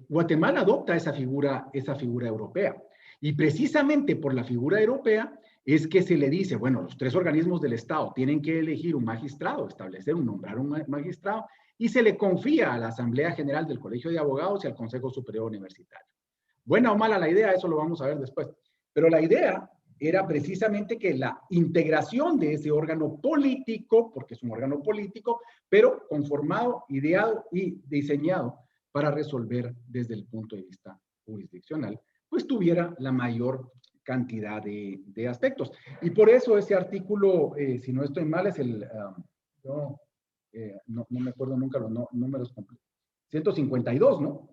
Guatemala adopta esa figura europea. Y precisamente por la figura europea es que se le dice, bueno, los tres organismos del Estado tienen que elegir un magistrado, nombrar un magistrado, y se le confía a la Asamblea General del Colegio de Abogados y al Consejo Superior Universitario. Buena o mala la idea, eso lo vamos a ver después. Pero la idea era precisamente que la integración de ese órgano político, porque es un órgano político, pero conformado, ideado y diseñado para resolver desde el punto de vista jurisdiccional, pues tuviera la mayor cantidad de aspectos. Y por eso ese artículo, si no estoy mal, es no me acuerdo nunca los números completos, 152, ¿no?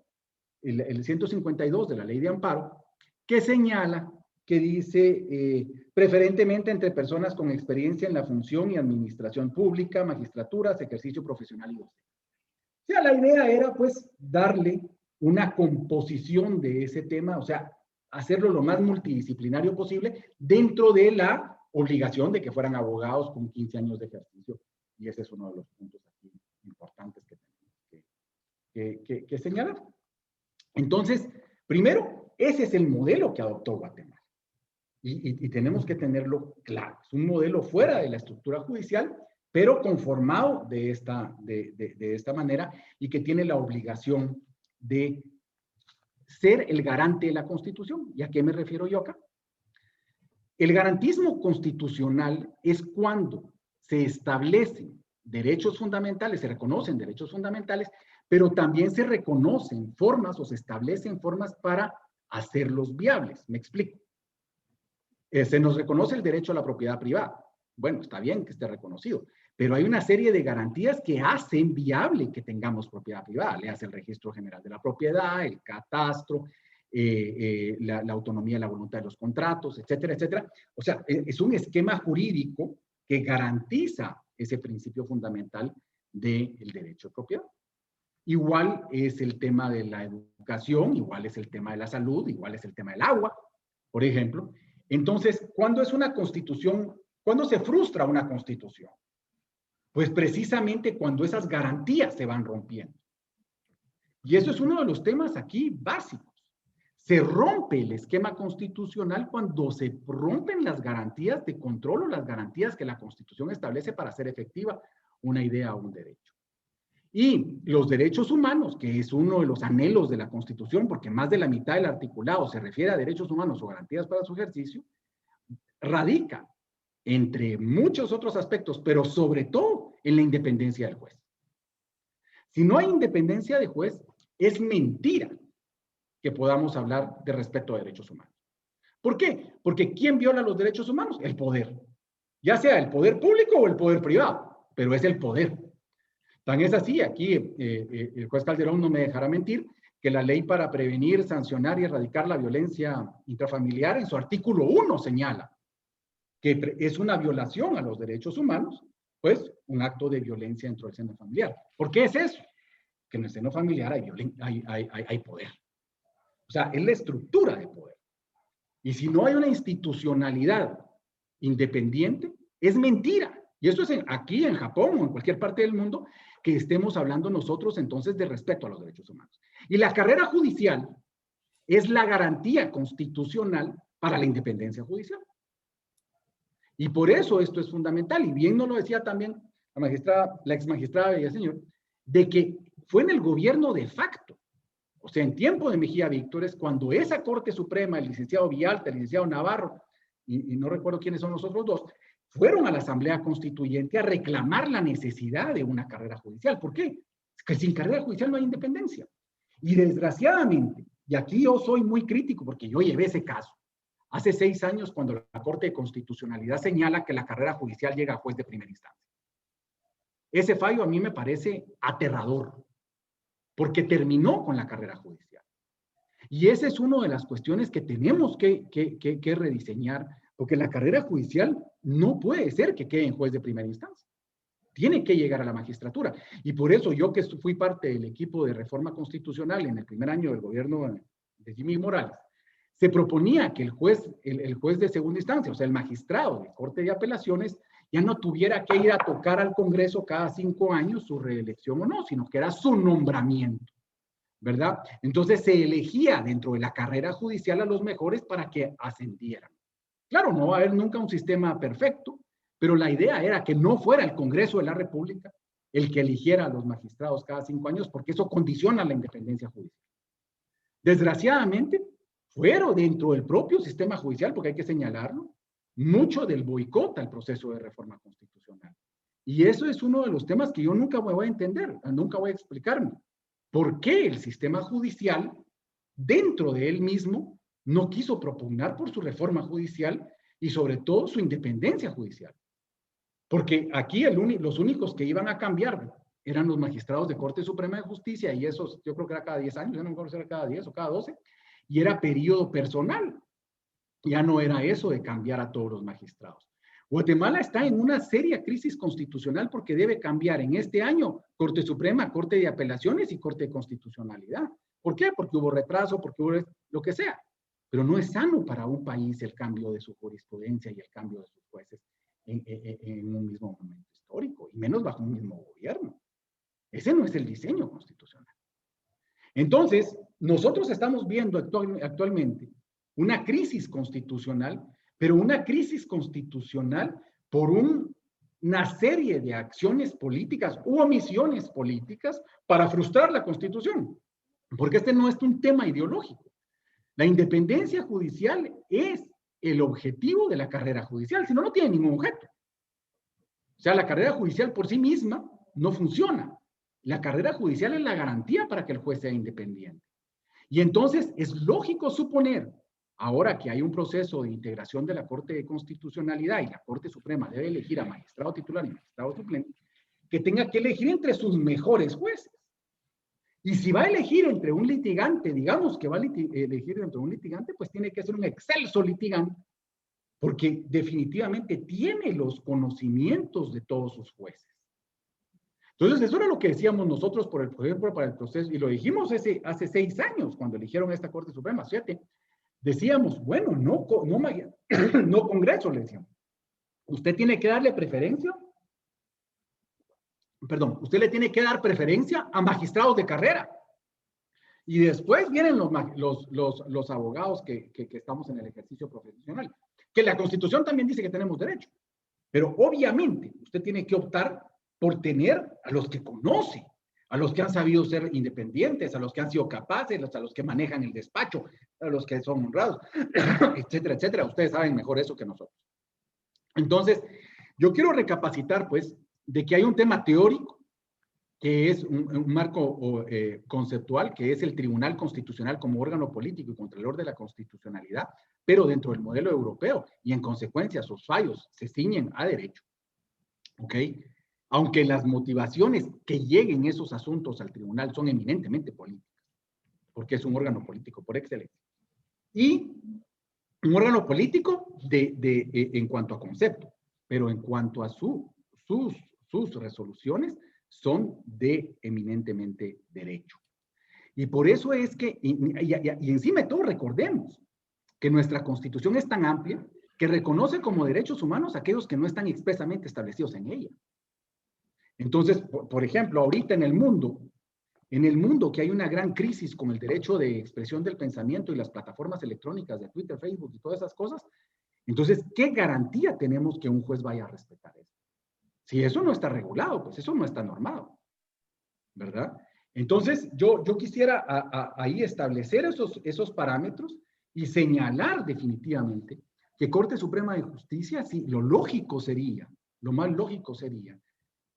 El 152 de la Ley de Amparo, que señala, que dice, preferentemente entre personas con experiencia en la función y administración pública, magistraturas, ejercicio profesional y docencia. O sea, la idea era, pues, darle una composición de ese tema, o sea, hacerlo lo más multidisciplinario posible dentro de la obligación de que fueran abogados con 15 años de ejercicio. Y ese es uno de los puntos aquí importantes que tenemos que señalar. Entonces, primero, ese es el modelo que adoptó Guatemala. Y tenemos que tenerlo claro. Es un modelo fuera de la estructura judicial, pero conformado de esta manera, y que tiene la obligación de ser el garante de la Constitución. ¿Y a qué me refiero yo acá? El garantismo constitucional es cuando se establecen derechos fundamentales, se reconocen derechos fundamentales, pero también se reconocen formas o se establecen formas para hacerlos viables. Me explico. Se nos reconoce el derecho a la propiedad privada. Bueno, está bien que esté reconocido, pero hay una serie de garantías que hacen viable que tengamos propiedad privada. Le hace el Registro General de la Propiedad, el catastro, la autonomía de la voluntad de los contratos, etcétera, etcétera. O sea, es un esquema jurídico que garantiza ese principio fundamental del derecho de propiedad. Igual es el tema de la educación, igual es el tema de la salud, igual es el tema del agua, por ejemplo. Entonces, ¿cuándo es una constitución? ¿Cuándo se frustra una constitución? Pues precisamente cuando esas garantías se van rompiendo. Y eso es uno de los temas aquí básicos. Se rompe el esquema constitucional cuando se rompen las garantías de control o las garantías que la Constitución establece para hacer efectiva una idea o un derecho. Y los derechos humanos, que es uno de los anhelos de la Constitución, porque más de la mitad del articulado se refiere a derechos humanos o garantías para su ejercicio, radica entre muchos otros aspectos, pero sobre todo en la independencia del juez. Si no hay independencia de juez, es mentira que podamos hablar de respeto a derechos humanos. ¿Por qué? Porque ¿quién viola los derechos humanos? El poder. Ya sea el poder público o el poder privado, pero es el poder. Tan es así, aquí el juez Calderón no me dejará mentir, que la ley para prevenir, sancionar y erradicar la violencia intrafamiliar en su artículo 1 señala que es una violación a los derechos humanos, pues un acto de violencia dentro del seno familiar. ¿Por qué es eso? Que en el seno familiar hay poder. O sea, es la estructura de poder. Y si no hay una institucionalidad independiente, es mentira. Y eso es aquí en Japón o en cualquier parte del mundo que estemos hablando nosotros entonces de respeto a los derechos humanos. Y la carrera judicial es la garantía constitucional para la independencia judicial. Y por eso esto es fundamental. Y bien nos lo decía también la ex magistrada Villaseñor, de que fue en el gobierno de facto, o sea, en tiempo de Mejía Víctores, cuando esa Corte Suprema, el licenciado Villalta, el licenciado Navarro, y no recuerdo quiénes son los otros dos, fueron a la Asamblea Constituyente a reclamar la necesidad de una carrera judicial. ¿Por qué? Es que sin carrera judicial no hay independencia. Y desgraciadamente, y aquí yo soy muy crítico porque yo llevé ese caso, hace 6 años cuando la Corte de Constitucionalidad señala que la carrera judicial llega a juez de primera instancia. Ese fallo a mí me parece aterrador, porque terminó con la carrera judicial. Y esa es una de las cuestiones que tenemos que rediseñar, porque la carrera judicial no puede ser que quede en juez de primera instancia. Tiene que llegar a la magistratura. Y por eso yo que fui parte del equipo de reforma constitucional en el primer año del gobierno de Jimmy Morales, se proponía que el juez de segunda instancia, o sea, el magistrado de Corte de Apelaciones, ya no tuviera que ir a tocar al Congreso cada 5 años su reelección o no, sino que era su nombramiento, ¿verdad? Entonces se elegía dentro de la carrera judicial a los mejores para que ascendieran. Claro, no va a haber nunca un sistema perfecto, pero la idea era que no fuera el Congreso de la República el que eligiera a los magistrados cada 5 años, porque eso condiciona la independencia judicial. Desgraciadamente, fueron dentro del propio sistema judicial, porque hay que señalarlo, mucho del boicot al proceso de reforma constitucional. Y eso es uno de los temas que yo nunca me voy a entender, nunca voy a explicarme. ¿Por qué el sistema judicial, dentro de él mismo, no quiso propugnar por su reforma judicial y sobre todo su independencia judicial? Porque aquí los únicos que iban a cambiar eran los magistrados de Corte Suprema de Justicia, y esos yo creo que era cada 10 años, yo no me acuerdo si era cada 10 o cada 12, y era periodo personal. Ya no era eso de cambiar a todos los magistrados. Guatemala está en una seria crisis constitucional porque debe cambiar en este año Corte Suprema, Corte de Apelaciones y Corte de Constitucionalidad. ¿Por qué? Porque hubo retraso, porque hubo lo que sea. Pero no es sano para un país el cambio de su jurisprudencia y el cambio de sus jueces en un mismo momento histórico, y menos bajo un mismo gobierno. Ese no es el diseño constitucional. Entonces, nosotros estamos viendo actualmente una crisis constitucional, pero una crisis constitucional por una serie de acciones políticas u omisiones políticas para frustrar la Constitución. Porque este no es un tema ideológico. La independencia judicial es el objetivo de la carrera judicial, si no, no tiene ningún objeto. O sea, la carrera judicial por sí misma no funciona. La carrera judicial es la garantía para que el juez sea independiente. Y entonces es lógico suponer, ahora que hay un proceso de integración de la Corte de Constitucionalidad y la Corte Suprema debe elegir a magistrado titular y magistrado suplente, que tenga que elegir entre sus mejores jueces. Y si va a elegir entre un litigante, digamos que va a elegir entre un litigante, pues tiene que ser un excelso litigante, porque definitivamente tiene los conocimientos de todos sus jueces. Entonces, eso era lo que decíamos nosotros, por ejemplo, para el proceso, y lo dijimos hace 6 años, cuando eligieron esta Corte Suprema, 7, decíamos, bueno, no Congreso, le decíamos. Usted tiene que darle preferencia, usted le tiene que dar preferencia a magistrados de carrera. Y después vienen los abogados que estamos en el ejercicio profesional. Que la Constitución también dice que tenemos derecho. Pero obviamente usted tiene que optar por tener a los que conoce, a los que han sabido ser independientes, a los que han sido capaces, a los que manejan el despacho, a los que son honrados, etcétera, etcétera. Ustedes saben mejor eso que nosotros. Entonces, yo quiero recapacitar, pues, de que hay un tema teórico, que es un marco conceptual, que es el Tribunal Constitucional como órgano político y contralor de la constitucionalidad, pero dentro del modelo europeo, y en consecuencia sus fallos se ciñen a derecho. ¿Ok? Aunque las motivaciones que lleguen esos asuntos al tribunal son eminentemente políticas, porque es un órgano político por excelencia. Y un órgano político en cuanto a concepto, pero en cuanto a sus resoluciones, son de eminentemente derecho. Y por eso es que, y encima de todo, recordemos que nuestra Constitución es tan amplia que reconoce como derechos humanos aquellos que no están expresamente establecidos en ella. Entonces, por ejemplo, ahorita en el mundo que hay una gran crisis con el derecho de expresión del pensamiento y las plataformas electrónicas de Twitter, Facebook y todas esas cosas, entonces, ¿qué garantía tenemos que un juez vaya a respetar eso? Si eso no está regulado, pues eso no está normado, ¿verdad? Entonces, yo quisiera ahí establecer esos parámetros y señalar definitivamente que Corte Suprema de Justicia, sí, lo más lógico sería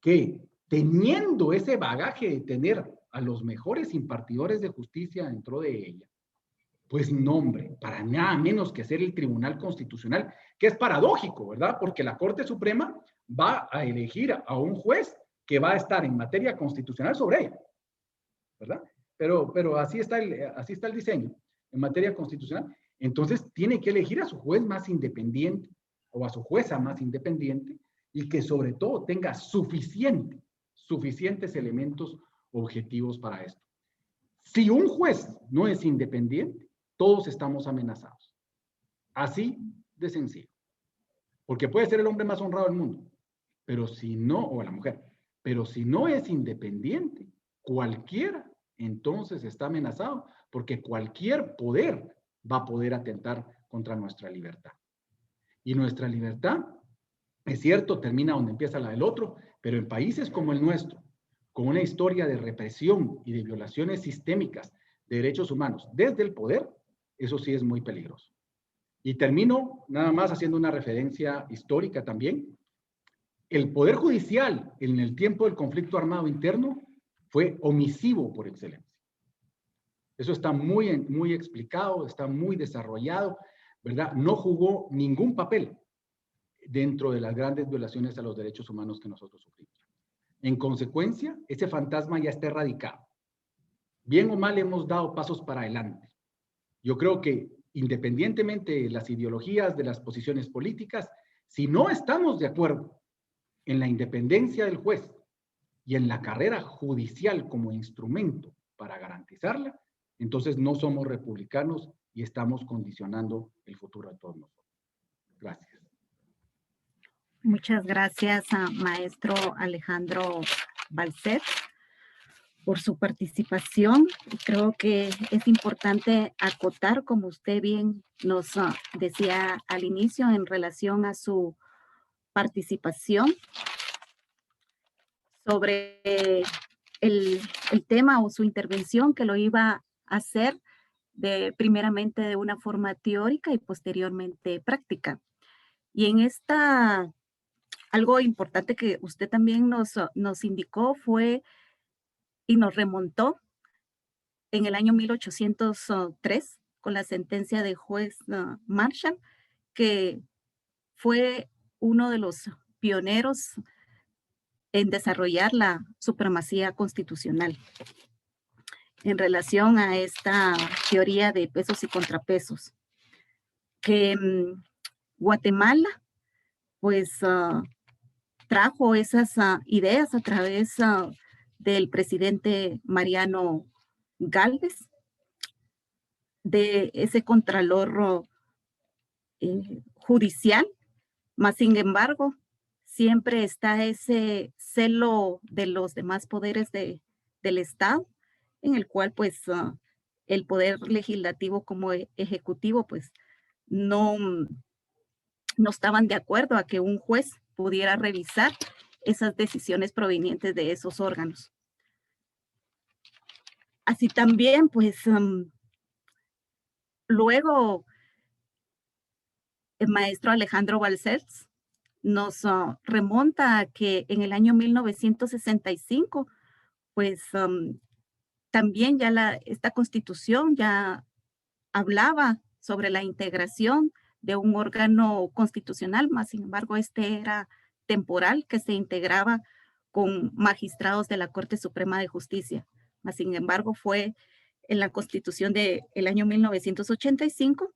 que teniendo ese bagaje de tener a los mejores impartidores de justicia dentro de ella, pues no, hombre, para nada menos que ser el Tribunal Constitucional, que es paradójico, ¿verdad? Porque la Corte Suprema va a elegir a un juez que va a estar en materia constitucional sobre ella, ¿verdad? Pero así está el diseño, en materia constitucional. Entonces tiene que elegir a su juez más independiente o a su jueza más independiente y que sobre todo tenga suficientes elementos objetivos para esto. Si un juez no es independiente, todos estamos amenazados. Así de sencillo. Porque puede ser el hombre más honrado del mundo, pero si no, o la mujer, pero si no es independiente, cualquiera entonces está amenazado, porque cualquier poder va a poder atentar contra nuestra libertad. Y nuestra libertad, es cierto, termina donde empieza la del otro, pero en países como el nuestro, con una historia de represión y de violaciones sistémicas de derechos humanos desde el poder, eso sí es muy peligroso. Y termino nada más haciendo una referencia histórica también. El Poder Judicial en el tiempo del conflicto armado interno fue omisivo por excelencia. Eso está muy explicado, está muy desarrollado, ¿verdad? No jugó ningún papel dentro de las grandes violaciones a los derechos humanos que nosotros sufrimos. En consecuencia, ese fantasma ya está erradicado. Bien o mal hemos dado pasos para adelante. Yo creo que independientemente de las ideologías, de las posiciones políticas, si no estamos de acuerdo en la independencia del juez y en la carrera judicial como instrumento para garantizarla, entonces no somos republicanos y estamos condicionando el futuro de todos nosotros. Gracias. Muchas gracias a maestro Alejandro Balcet por su participación. Creo que es importante acotar, como usted bien nos decía al inicio, en relación a su participación sobre el tema o su intervención, que lo iba a hacer primeramente de una forma teórica y posteriormente práctica. Y en esta, algo importante que usted también nos indicó fue y nos remontó en el año 1803 con la sentencia de juez Marshall, que fue uno de los pioneros en desarrollar la supremacía constitucional. en relación a esta teoría de pesos y contrapesos, que Guatemala pues trajo esas ideas a través del presidente Mariano Gálvez, de ese contralor judicial, mas sin embargo, siempre está ese celo de los demás poderes del Estado, en el cual pues el poder legislativo como ejecutivo pues no, no estaban de acuerdo a que un juez pudiera revisar esas decisiones provenientes de esos órganos. Así también pues luego el maestro Alejandro Balcells nos remonta a que en el año 1965, pues también ya esta constitución ya hablaba sobre la integración de un órgano constitucional, más sin embargo este era temporal, que se integraba con magistrados de la Corte Suprema de Justicia. Más sin embargo fue en la constitución del año 1985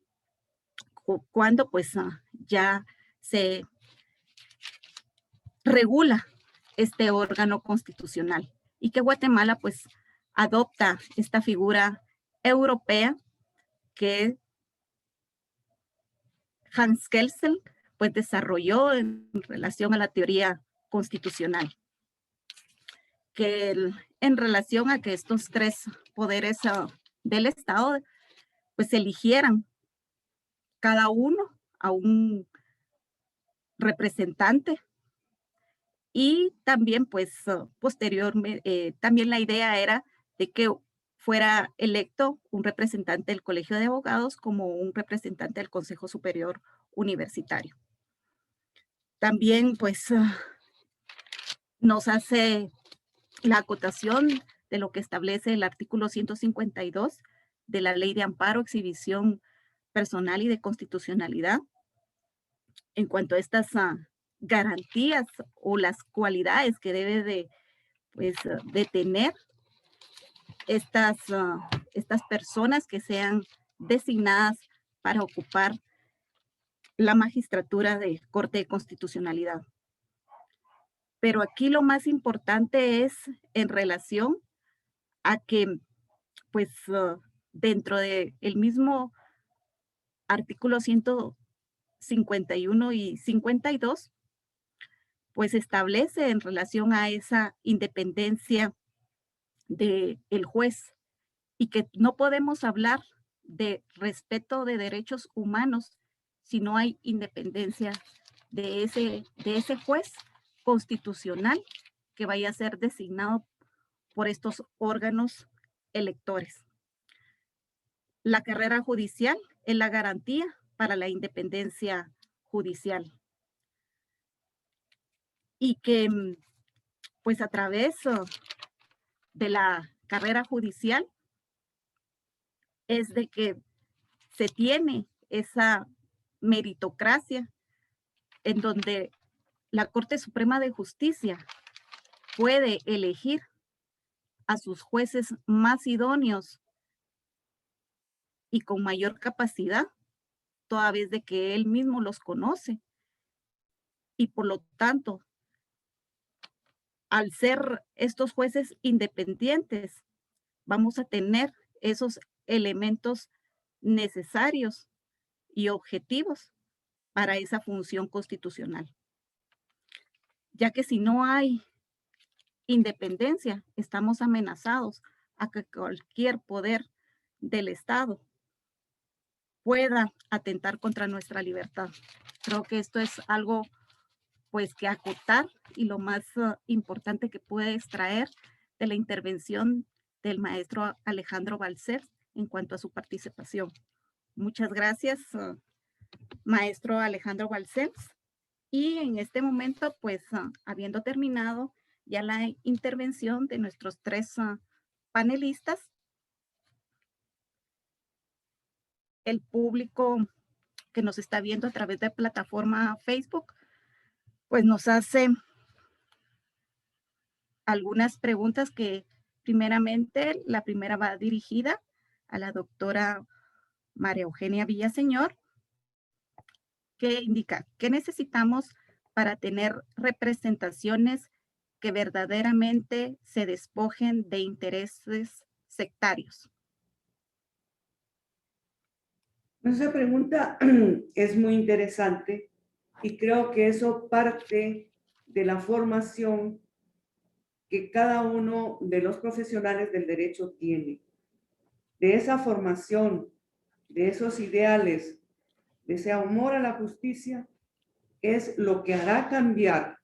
cuando pues ya se regula este órgano constitucional y que Guatemala pues adopta esta figura europea que Hans Kelsen pues desarrolló en relación a la teoría constitucional, que en relación a que estos tres poderes del Estado pues eligieran cada uno a un representante. Y también, pues, posteriormente, también la idea era de que fuera electo un representante del Colegio de Abogados como un representante del Consejo Superior Universitario. También, pues, nos hace la acotación de lo que establece el artículo 152 de la Ley de Amparo, Exhibición Personal y de Constitucionalidad en cuanto a estas garantías o las cualidades que debe de tener estas personas que sean designadas para ocupar la magistratura de Corte de Constitucionalidad. Pero aquí lo más importante es en relación a que, pues, dentro del mismo artículo 151 y 52, pues establece en relación a esa independencia del juez y que no podemos hablar de respeto de derechos humanos si no hay independencia de ese juez constitucional que vaya a ser designado por estos órganos electores. La carrera judicial es la garantía para la independencia judicial. Y que, pues a través de la carrera judicial es de que se tiene esa meritocracia en donde la Corte Suprema de Justicia puede elegir a sus jueces más idóneos y con mayor capacidad, toda vez de que él mismo los conoce. Y por lo tanto, al ser estos jueces independientes, vamos a tener esos elementos necesarios y objetivos para esa función constitucional. Ya que si no hay independencia, estamos amenazados a que cualquier poder del Estado pueda atentar contra nuestra libertad. Creo que esto es algo pues que acotar y lo más importante que puede extraer de la intervención del maestro Alejandro Balcells en cuanto a su participación. Muchas gracias, maestro Alejandro Balcells. Y en este momento, pues, habiendo terminado ya la intervención de nuestros tres panelistas, el público que nos está viendo a través de plataforma Facebook, pues nos hace algunas preguntas que primeramente, la primera va dirigida a la doctora María Eugenia Villaseñor, que indica qué necesitamos para tener representaciones que verdaderamente se despojen de intereses sectarios. Esa pregunta es muy interesante y creo que eso parte de la formación que cada uno de los profesionales del derecho tiene. De esa formación, de esos ideales, de ese amor a la justicia, es lo que hará cambiar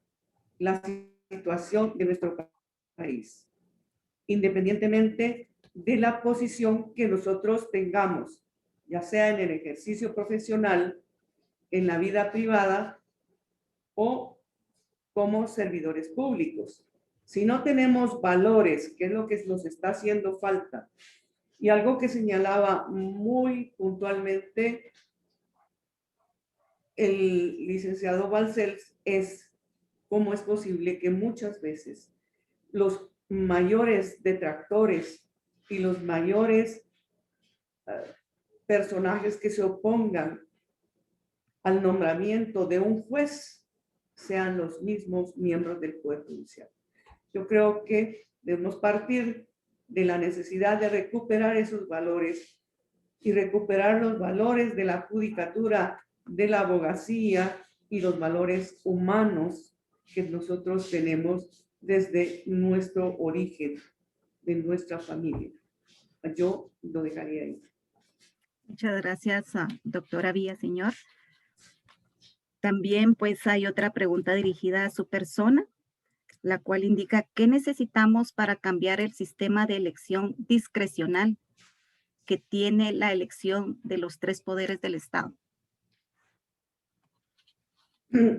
la situación de nuestro país, independientemente de la posición que nosotros tengamos, ya sea en el ejercicio profesional, en la vida privada o como servidores públicos. Si no tenemos valores, que es lo que nos está haciendo falta, y algo que señalaba muy puntualmente el licenciado Balcells es cómo es posible que muchas veces los mayores detractores y los mayores personajes que se opongan al nombramiento de un juez sean los mismos miembros del Poder Judicial. Yo creo que debemos partir de la necesidad de recuperar esos valores y recuperar los valores de la judicatura, de la abogacía y los valores humanos que nosotros tenemos desde nuestro origen, de nuestra familia. Yo lo dejaría ahí. Muchas gracias, doctora Villaseñor. También pues hay otra pregunta dirigida a su persona, la cual indica qué necesitamos para cambiar el sistema de elección discrecional que tiene la elección de los tres poderes del Estado.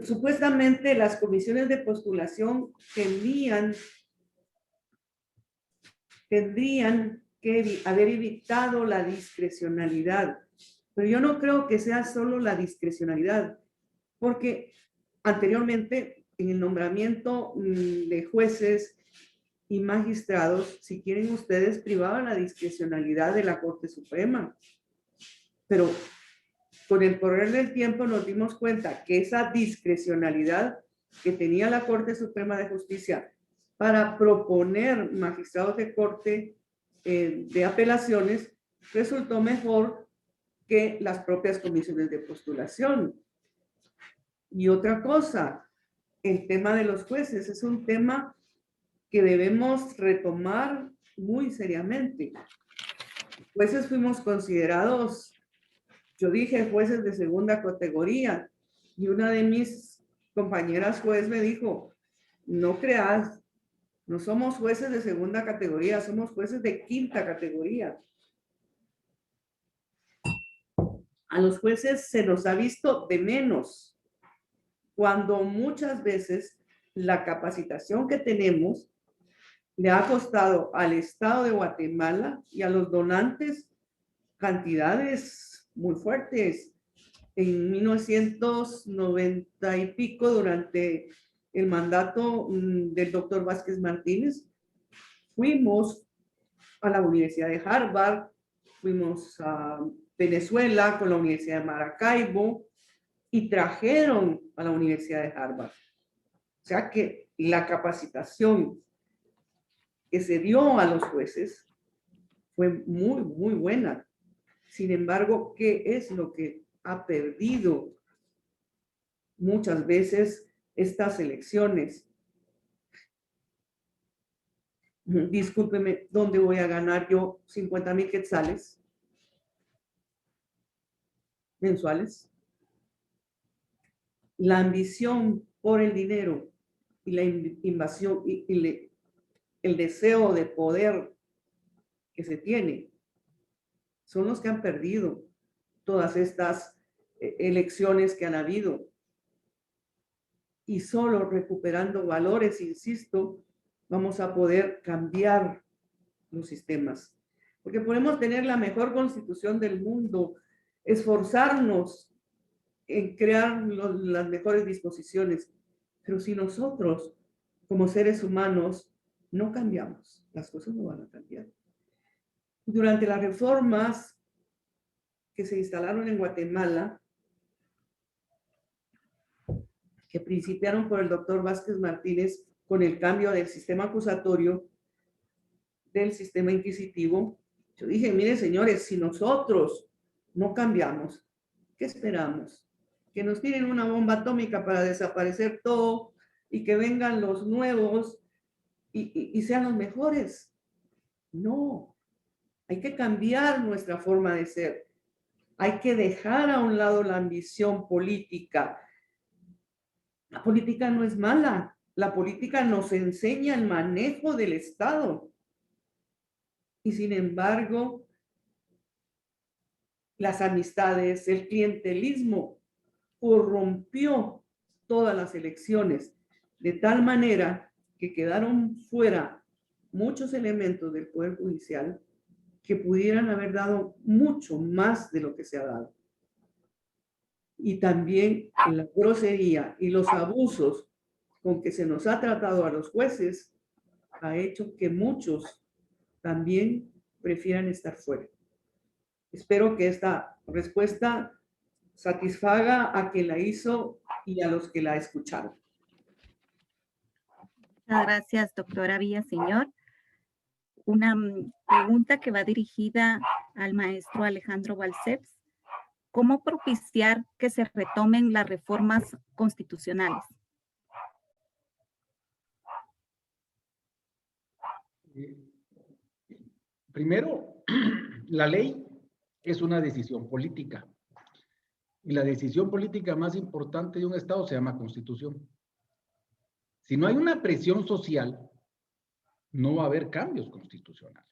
Supuestamente las comisiones de postulación tendrían que haber evitado la discrecionalidad, pero yo no creo que sea solo la discrecionalidad, porque anteriormente en el nombramiento de jueces y magistrados, si quieren ustedes, privaban la discrecionalidad de la Corte Suprema, pero con el correr del tiempo nos dimos cuenta que esa discrecionalidad que tenía la Corte Suprema de Justicia para proponer magistrados de corte de apelaciones resultó mejor que las propias comisiones de postulación. Y otra cosa, el tema de los jueces es un tema que debemos retomar muy seriamente. Jueces fuimos considerados, yo dije jueces de segunda categoría, y una de mis compañeras juez me dijo, no creas, no somos jueces de segunda categoría, somos jueces de quinta categoría. A los jueces se nos ha visto de menos, cuando muchas veces la capacitación que tenemos le ha costado al Estado de Guatemala y a los donantes cantidades muy fuertes. En 1990 y pico, durante el mandato del doctor Vázquez Martínez, fuimos a la Universidad de Harvard, fuimos a Venezuela con la Universidad de Maracaibo y trajeron a la Universidad de Harvard. O sea que la capacitación que se dio a los jueces fue muy, muy buena. Sin embargo, ¿qué es lo que ha perdido muchas veces estas elecciones? Discúlpeme, ¿dónde voy a ganar yo 50,000 quetzales mensuales? La ambición por el dinero y la invasión y el deseo de poder que se tiene son los que han perdido todas estas elecciones que han habido. Y solo recuperando valores, insisto, vamos a poder cambiar los sistemas. Porque podemos tener la mejor constitución del mundo, esforzarnos en crear las mejores disposiciones, pero si nosotros, como seres humanos, no cambiamos, las cosas no van a cambiar. Durante las reformas que se instalaron en Guatemala, que principiaron por el doctor Vázquez Martínez con el cambio del sistema acusatorio, del sistema inquisitivo, yo dije, miren señores, si nosotros no cambiamos, ¿qué esperamos? ¿Que nos tiren una bomba atómica para desaparecer todo y que vengan los nuevos y sean los mejores? No, hay que cambiar nuestra forma de ser. Hay que dejar a un lado la ambición política. La política no es mala. La política nos enseña el manejo del Estado. Y sin embargo, las amistades, el clientelismo corrompió todas las elecciones, de tal manera que quedaron fuera muchos elementos del Poder Judicial que pudieran haber dado mucho más de lo que se ha dado. Y también la grosería y los abusos con que se nos ha tratado a los jueces ha hecho que muchos también prefieran estar fuera. Espero que esta respuesta satisfaga a quien la hizo y a los que la escucharon. Muchas gracias, doctora Villaseñor. Una pregunta que va dirigida al maestro Alejandro Balcells. ¿Cómo propiciar que se retomen las reformas constitucionales? Primero, la ley es una decisión política. Y la decisión política más importante de un Estado se llama Constitución. Si no hay una presión social, no va a haber cambios constitucionales.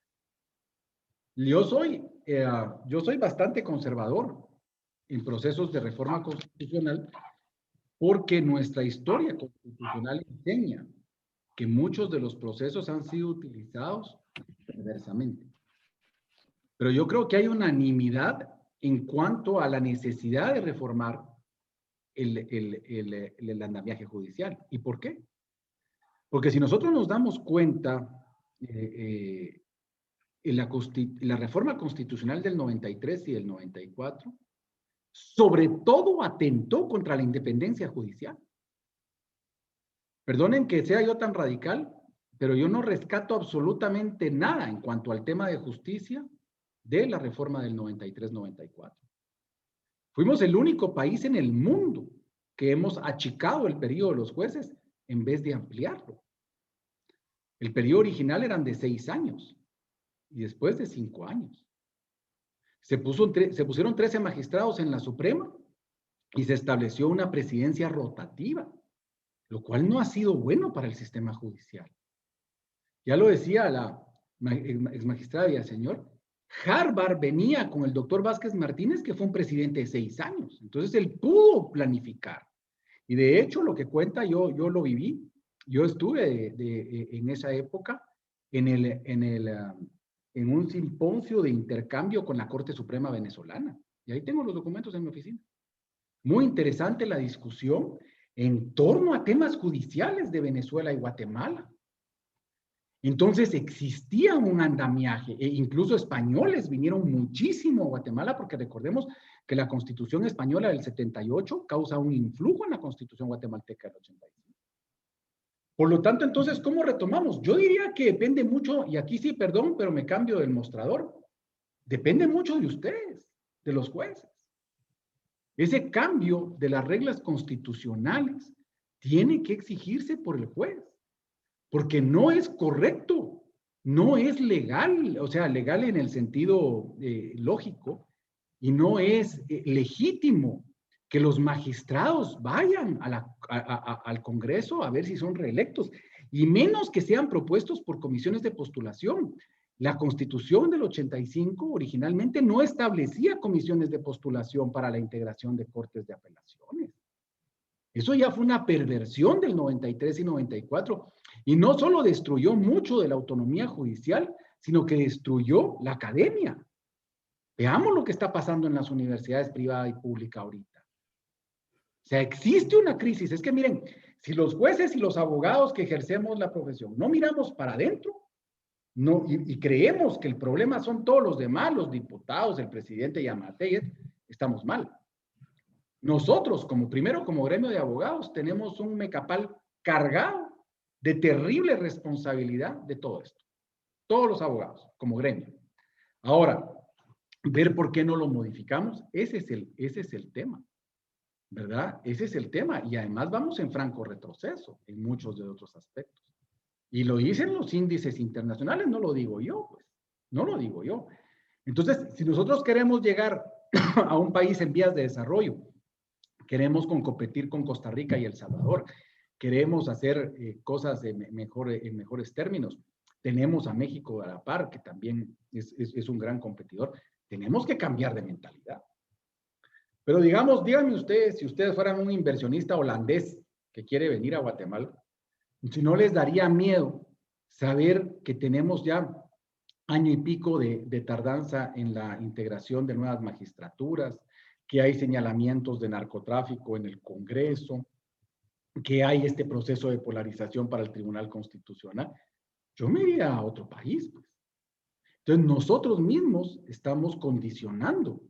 Yo soy bastante conservador en procesos de reforma constitucional porque nuestra historia constitucional enseña que muchos de los procesos han sido utilizados perversamente. Pero yo creo que hay unanimidad en cuanto a la necesidad de reformar el andamiaje judicial. ¿Y por qué? Porque si nosotros nos damos cuenta, la reforma constitucional del 93 y del 94, sobre todo atentó contra la independencia judicial. Perdonen que sea yo tan radical, pero yo no rescato absolutamente nada en cuanto al tema de justicia de la reforma del 93-94. Fuimos el único país en el mundo que hemos achicado el periodo de los jueces en vez de ampliarlo. El periodo original eran de 6 años y después de 5 años. Se pusieron 13 magistrados en la Suprema y se estableció una presidencia rotativa, lo cual no ha sido bueno para el sistema judicial. Ya lo decía la exmagistrada Villaseñor, Harvard venía con el doctor Vázquez Martínez, que fue un presidente de 6 años. Entonces, él pudo planificar. Y de hecho, lo que cuenta, yo lo viví. Yo estuve en esa época en un simposio de intercambio con la Corte Suprema venezolana. Y ahí tengo los documentos en mi oficina. Muy interesante la discusión en torno a temas judiciales de Venezuela y Guatemala. Entonces existía un andamiaje, e incluso españoles vinieron muchísimo a Guatemala, porque recordemos que la Constitución española del 78 causa un influjo en la Constitución guatemalteca del 85. Por lo tanto, entonces, ¿cómo retomamos? Yo diría que depende mucho, y aquí sí, perdón, pero me cambio del mostrador. Depende mucho de ustedes, de los jueces. Ese cambio de las reglas constitucionales tiene que exigirse por el juez, porque no es correcto, no es legal, o sea, legal en el sentido lógico, y no es legítimo que los magistrados vayan al Congreso a ver si son reelectos, y menos que sean propuestos por comisiones de postulación. La Constitución del 85 originalmente no establecía comisiones de postulación para la integración de cortes de apelaciones. Eso ya fue una perversión del 93 y 94, y no solo destruyó mucho de la autonomía judicial, sino que destruyó la academia. Veamos lo que está pasando en las universidades privada y pública ahorita. O sea, existe una crisis. Es que miren, si los jueces y los abogados que ejercemos la profesión no miramos para adentro, no, y creemos que el problema son todos los demás, los diputados, el presidente Yamatei, estamos mal. Nosotros, primero como gremio de abogados, tenemos un mecapal cargado de terrible responsabilidad de todo esto. Todos los abogados, como gremio. Ahora, ver por qué no lo modificamos, ese es el tema, ¿verdad? Ese es el tema. Y además vamos en franco retroceso en muchos de otros aspectos. Y lo dicen los índices internacionales, no lo digo yo, pues. No lo digo yo. Entonces, si nosotros queremos llegar a un país en vías de desarrollo, queremos competir con Costa Rica y El Salvador, queremos hacer cosas en mejores términos, tenemos a México a la par, que también es un gran competidor, tenemos que cambiar de mentalidad. Pero digamos, díganme ustedes, si ustedes fueran un inversionista holandés que quiere venir a Guatemala, si no les daría miedo saber que tenemos ya año y pico de tardanza en la integración de nuevas magistraturas, que hay señalamientos de narcotráfico en el Congreso, que hay este proceso de polarización para el Tribunal Constitucional. Yo me iría a otro país, pues. Entonces, nosotros mismos estamos condicionando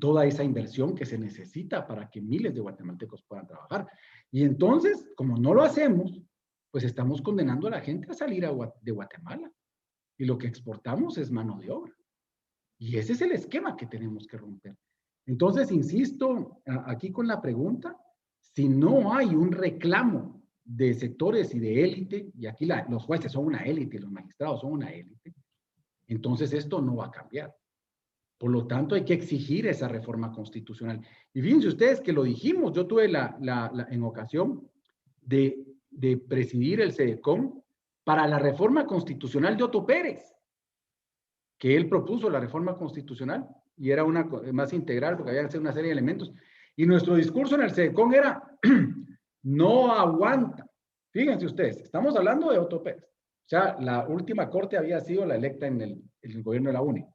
toda esa inversión que se necesita para que miles de guatemaltecos puedan trabajar. Y entonces, como no lo hacemos, pues estamos condenando a la gente a salir de Guatemala. Y lo que exportamos es mano de obra. Y ese es el esquema que tenemos que romper. Entonces, insisto aquí con la pregunta, si no hay un reclamo de sectores y de élite, y aquí los jueces son una élite, los magistrados son una élite, entonces esto no va a cambiar. Por lo tanto, hay que exigir esa reforma constitucional. Y fíjense ustedes que lo dijimos, yo tuve en ocasión de presidir el CEDECOM para la reforma constitucional de Otto Pérez, que él propuso la reforma constitucional y era una más integral porque había que hacer una serie de elementos. Y nuestro discurso en el CEDECOM era, no aguanta. Fíjense ustedes, estamos hablando de Otto Pérez. O sea, la última corte había sido la electa en el gobierno de la UNE.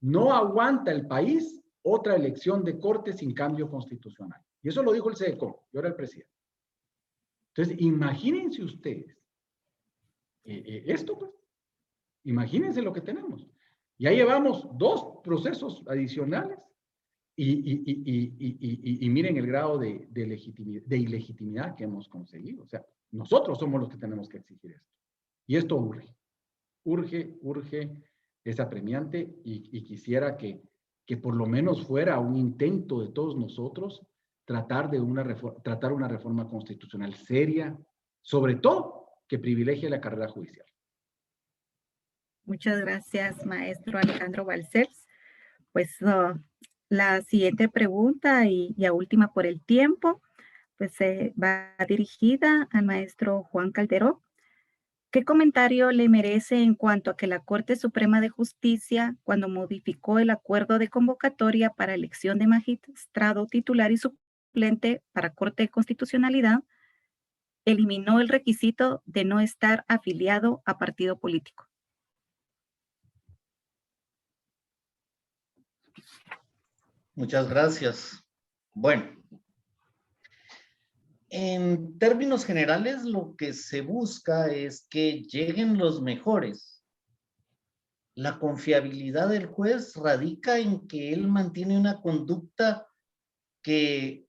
No aguanta el país otra elección de corte sin cambio constitucional. Y eso lo dijo el CEDECOM, yo era el presidente. Entonces, imagínense ustedes esto, pues. Imagínense lo que tenemos. Ya llevamos 2 procesos adicionales y miren el grado de ilegitimidad que hemos conseguido. O sea, nosotros somos los que tenemos que exigir esto. Y esto urge, es apremiante y quisiera que por lo menos fuera un intento de todos nosotros tratar una reforma constitucional seria, sobre todo que privilegie la carrera judicial. Muchas gracias, maestro Alejandro Balcells. Pues la siguiente pregunta y a última por el tiempo, pues va dirigida al maestro Juan Calderón. ¿Qué comentario le merece en cuanto a que la Corte Suprema de Justicia, cuando modificó el acuerdo de convocatoria para elección de magistrado titular y suplente para Corte de Constitucionalidad, eliminó el requisito de no estar afiliado a partido político? Muchas gracias. Bueno, en términos generales, lo que se busca es que lleguen los mejores. La confiabilidad del juez radica en que él mantiene una conducta que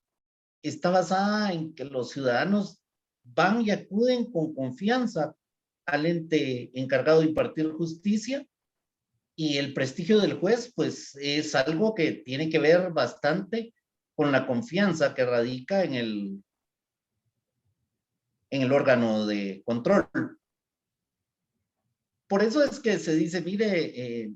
está basada en que los ciudadanos van y acuden con confianza al ente encargado de impartir justicia, y el prestigio del juez, pues, es algo que tiene que ver bastante con la confianza que radica en el órgano de control. Por eso es que se dice, mire,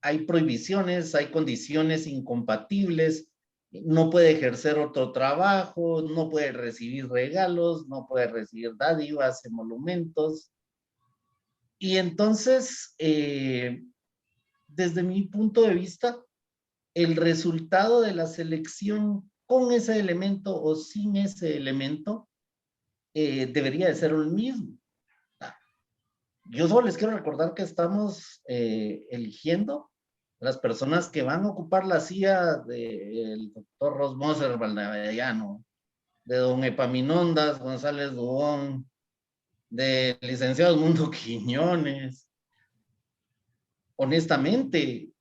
hay prohibiciones, hay condiciones incompatibles, no puede ejercer otro trabajo, no puede recibir regalos, no puede recibir dádivas, emolumentos. Y entonces, desde mi punto de vista, el resultado de la selección con ese elemento o sin ese elemento debería de ser el mismo. Yo solo les quiero recordar que estamos eligiendo las personas que van a ocupar la silla del doctor Rosmoser Valdeavellano de don Epaminondas González Dubón, del licenciado Edmundo Quiñones. Honestamente,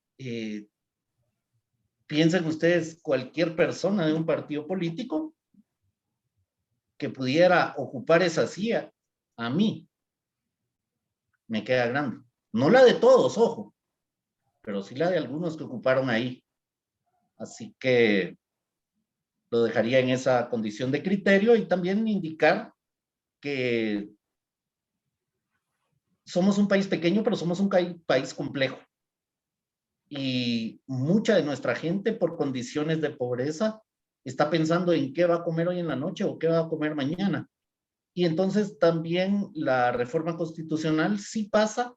piensen ustedes cualquier persona de un partido político que pudiera ocupar esa silla, a mí me queda grande. No la de todos, ojo, pero sí la de algunos que ocuparon ahí. Así que lo dejaría en esa condición de criterio y también indicar que somos un país pequeño, pero somos un país complejo. Y mucha de nuestra gente, por condiciones de pobreza, está pensando en qué va a comer hoy en la noche o qué va a comer mañana. Y entonces también la reforma constitucional sí pasa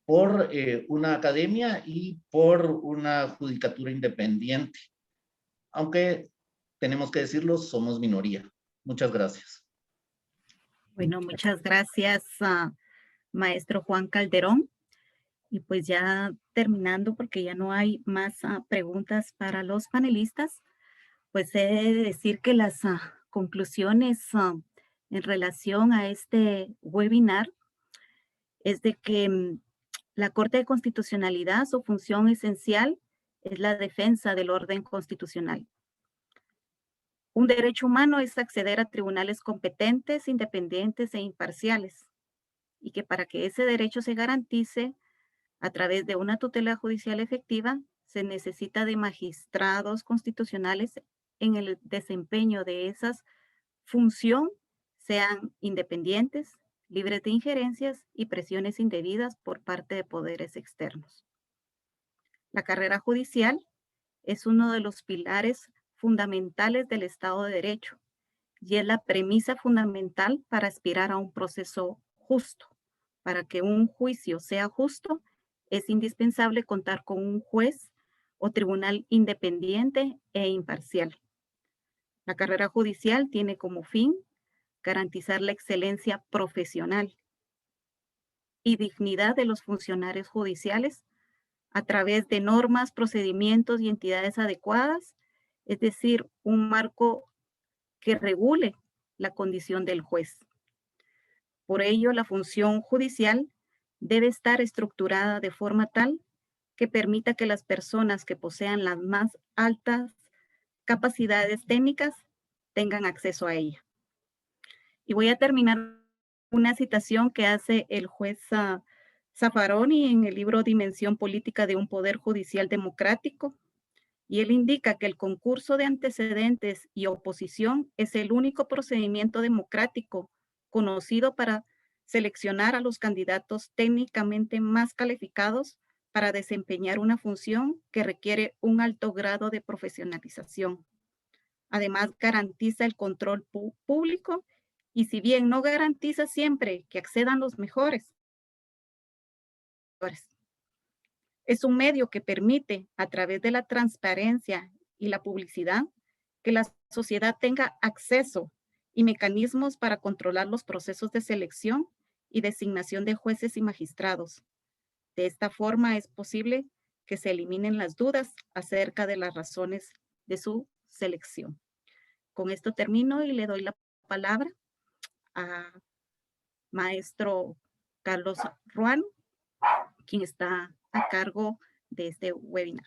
por una academia y por una judicatura independiente. Aunque, tenemos que decirlo, somos minoría. Muchas gracias. Bueno, muchas gracias, maestro Juan Calderón. Y pues ya terminando, porque ya no hay más preguntas para los panelistas, pues he de decir que las conclusiones en relación a este webinar es de que la Corte de Constitucionalidad, su función esencial es la defensa del orden constitucional. Un derecho humano es acceder a tribunales competentes, independientes e imparciales, y que para que ese derecho se garantice a través de una tutela judicial efectiva, se necesita de magistrados constitucionales en el desempeño de esa función, sean independientes, libres de injerencias y presiones indebidas por parte de poderes externos. La carrera judicial es uno de los pilares fundamentales del Estado de Derecho y es la premisa fundamental para aspirar a un proceso justo. Para que un juicio sea justo, es indispensable contar con un juez o tribunal independiente e imparcial. La carrera judicial tiene como fin garantizar la excelencia profesional y dignidad de los funcionarios judiciales a través de normas, procedimientos y entidades adecuadas, es decir, un marco que regule la condición del juez. Por ello, la función judicial debe estar estructurada de forma tal que permita que las personas que posean las más altas capacidades técnicas tengan acceso a ella. Y voy a terminar una citación que hace el juez Zaffaroni en el libro Dimensión Política de un Poder Judicial Democrático, y él indica que el concurso de antecedentes y oposición es el único procedimiento democrático conocido para seleccionar a los candidatos técnicamente más calificados para desempeñar una función que requiere un alto grado de profesionalización. Además, garantiza el control público y si bien no garantiza siempre que accedan los mejores, es un medio que permite, a través de la transparencia y la publicidad, que la sociedad tenga acceso y mecanismos para controlar los procesos de selección y designación de jueces y magistrados. De esta forma es posible que se eliminen las dudas acerca de las razones de su selección. Con esto termino y le doy la palabra a maestro Carlos Ruano, quien está a cargo de este webinar.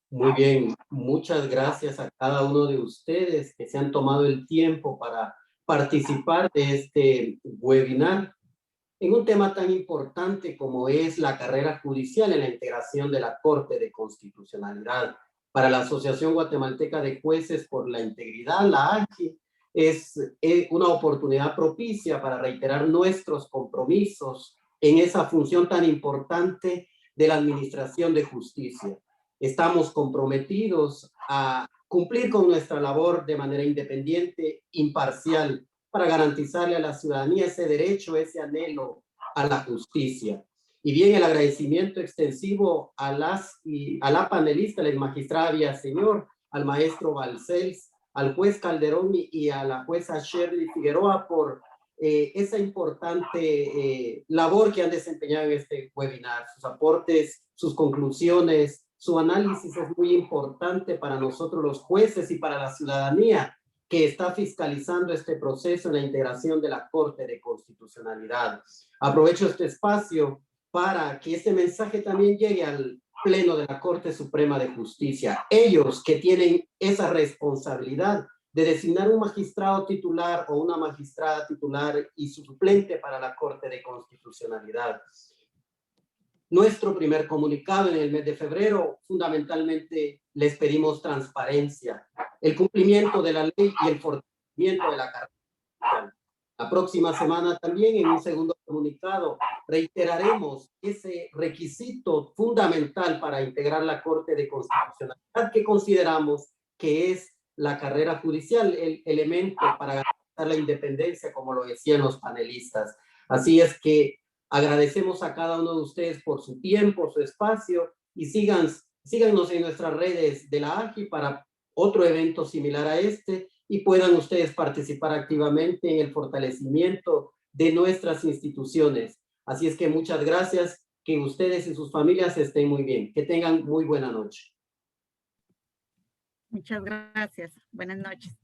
Muy bien, muchas gracias a cada uno de ustedes que se han tomado el tiempo para participar de este webinar en un tema tan importante como es la carrera judicial en la integración de la Corte de Constitucionalidad. Para la Asociación Guatemalteca de Jueces por la Integridad, la AGI, es una oportunidad propicia para reiterar nuestros compromisos en esa función tan importante de la administración de justicia. Estamos comprometidos a cumplir con nuestra labor de manera independiente, imparcial, para garantizarle a la ciudadanía ese derecho, ese anhelo a la justicia. Y bien, el agradecimiento extensivo a la panelista, la magistrada Villaseñor, al maestro Balcells, al juez Calderón y a la jueza Shirley Figueroa por esa importante labor que han desempeñado en este webinar. Sus aportes, sus conclusiones, su análisis es muy importante para nosotros los jueces y para la ciudadanía que está fiscalizando este proceso en la integración de la Corte de Constitucionalidad. Aprovecho este espacio para que este mensaje también llegue al Pleno de la Corte Suprema de Justicia. Ellos que tienen esa responsabilidad de designar un magistrado titular o una magistrada titular y suplente para la Corte de Constitucionalidad. Nuestro primer comunicado en el mes de febrero, fundamentalmente les pedimos transparencia, el cumplimiento de la ley y el fortalecimiento de la carrera judicial. La próxima semana también, en un segundo comunicado, reiteraremos ese requisito fundamental para integrar la Corte de Constitucionalidad que consideramos que es la carrera judicial, el elemento para garantizar la independencia, como lo decían los panelistas. Así es que agradecemos a cada uno de ustedes por su tiempo, su espacio, y síganos en nuestras redes de la AJI para otro evento similar a este, y puedan ustedes participar activamente en el fortalecimiento de nuestras instituciones. Así es que muchas gracias, que ustedes y sus familias estén muy bien, que tengan muy buena noche. Muchas gracias. Buenas noches.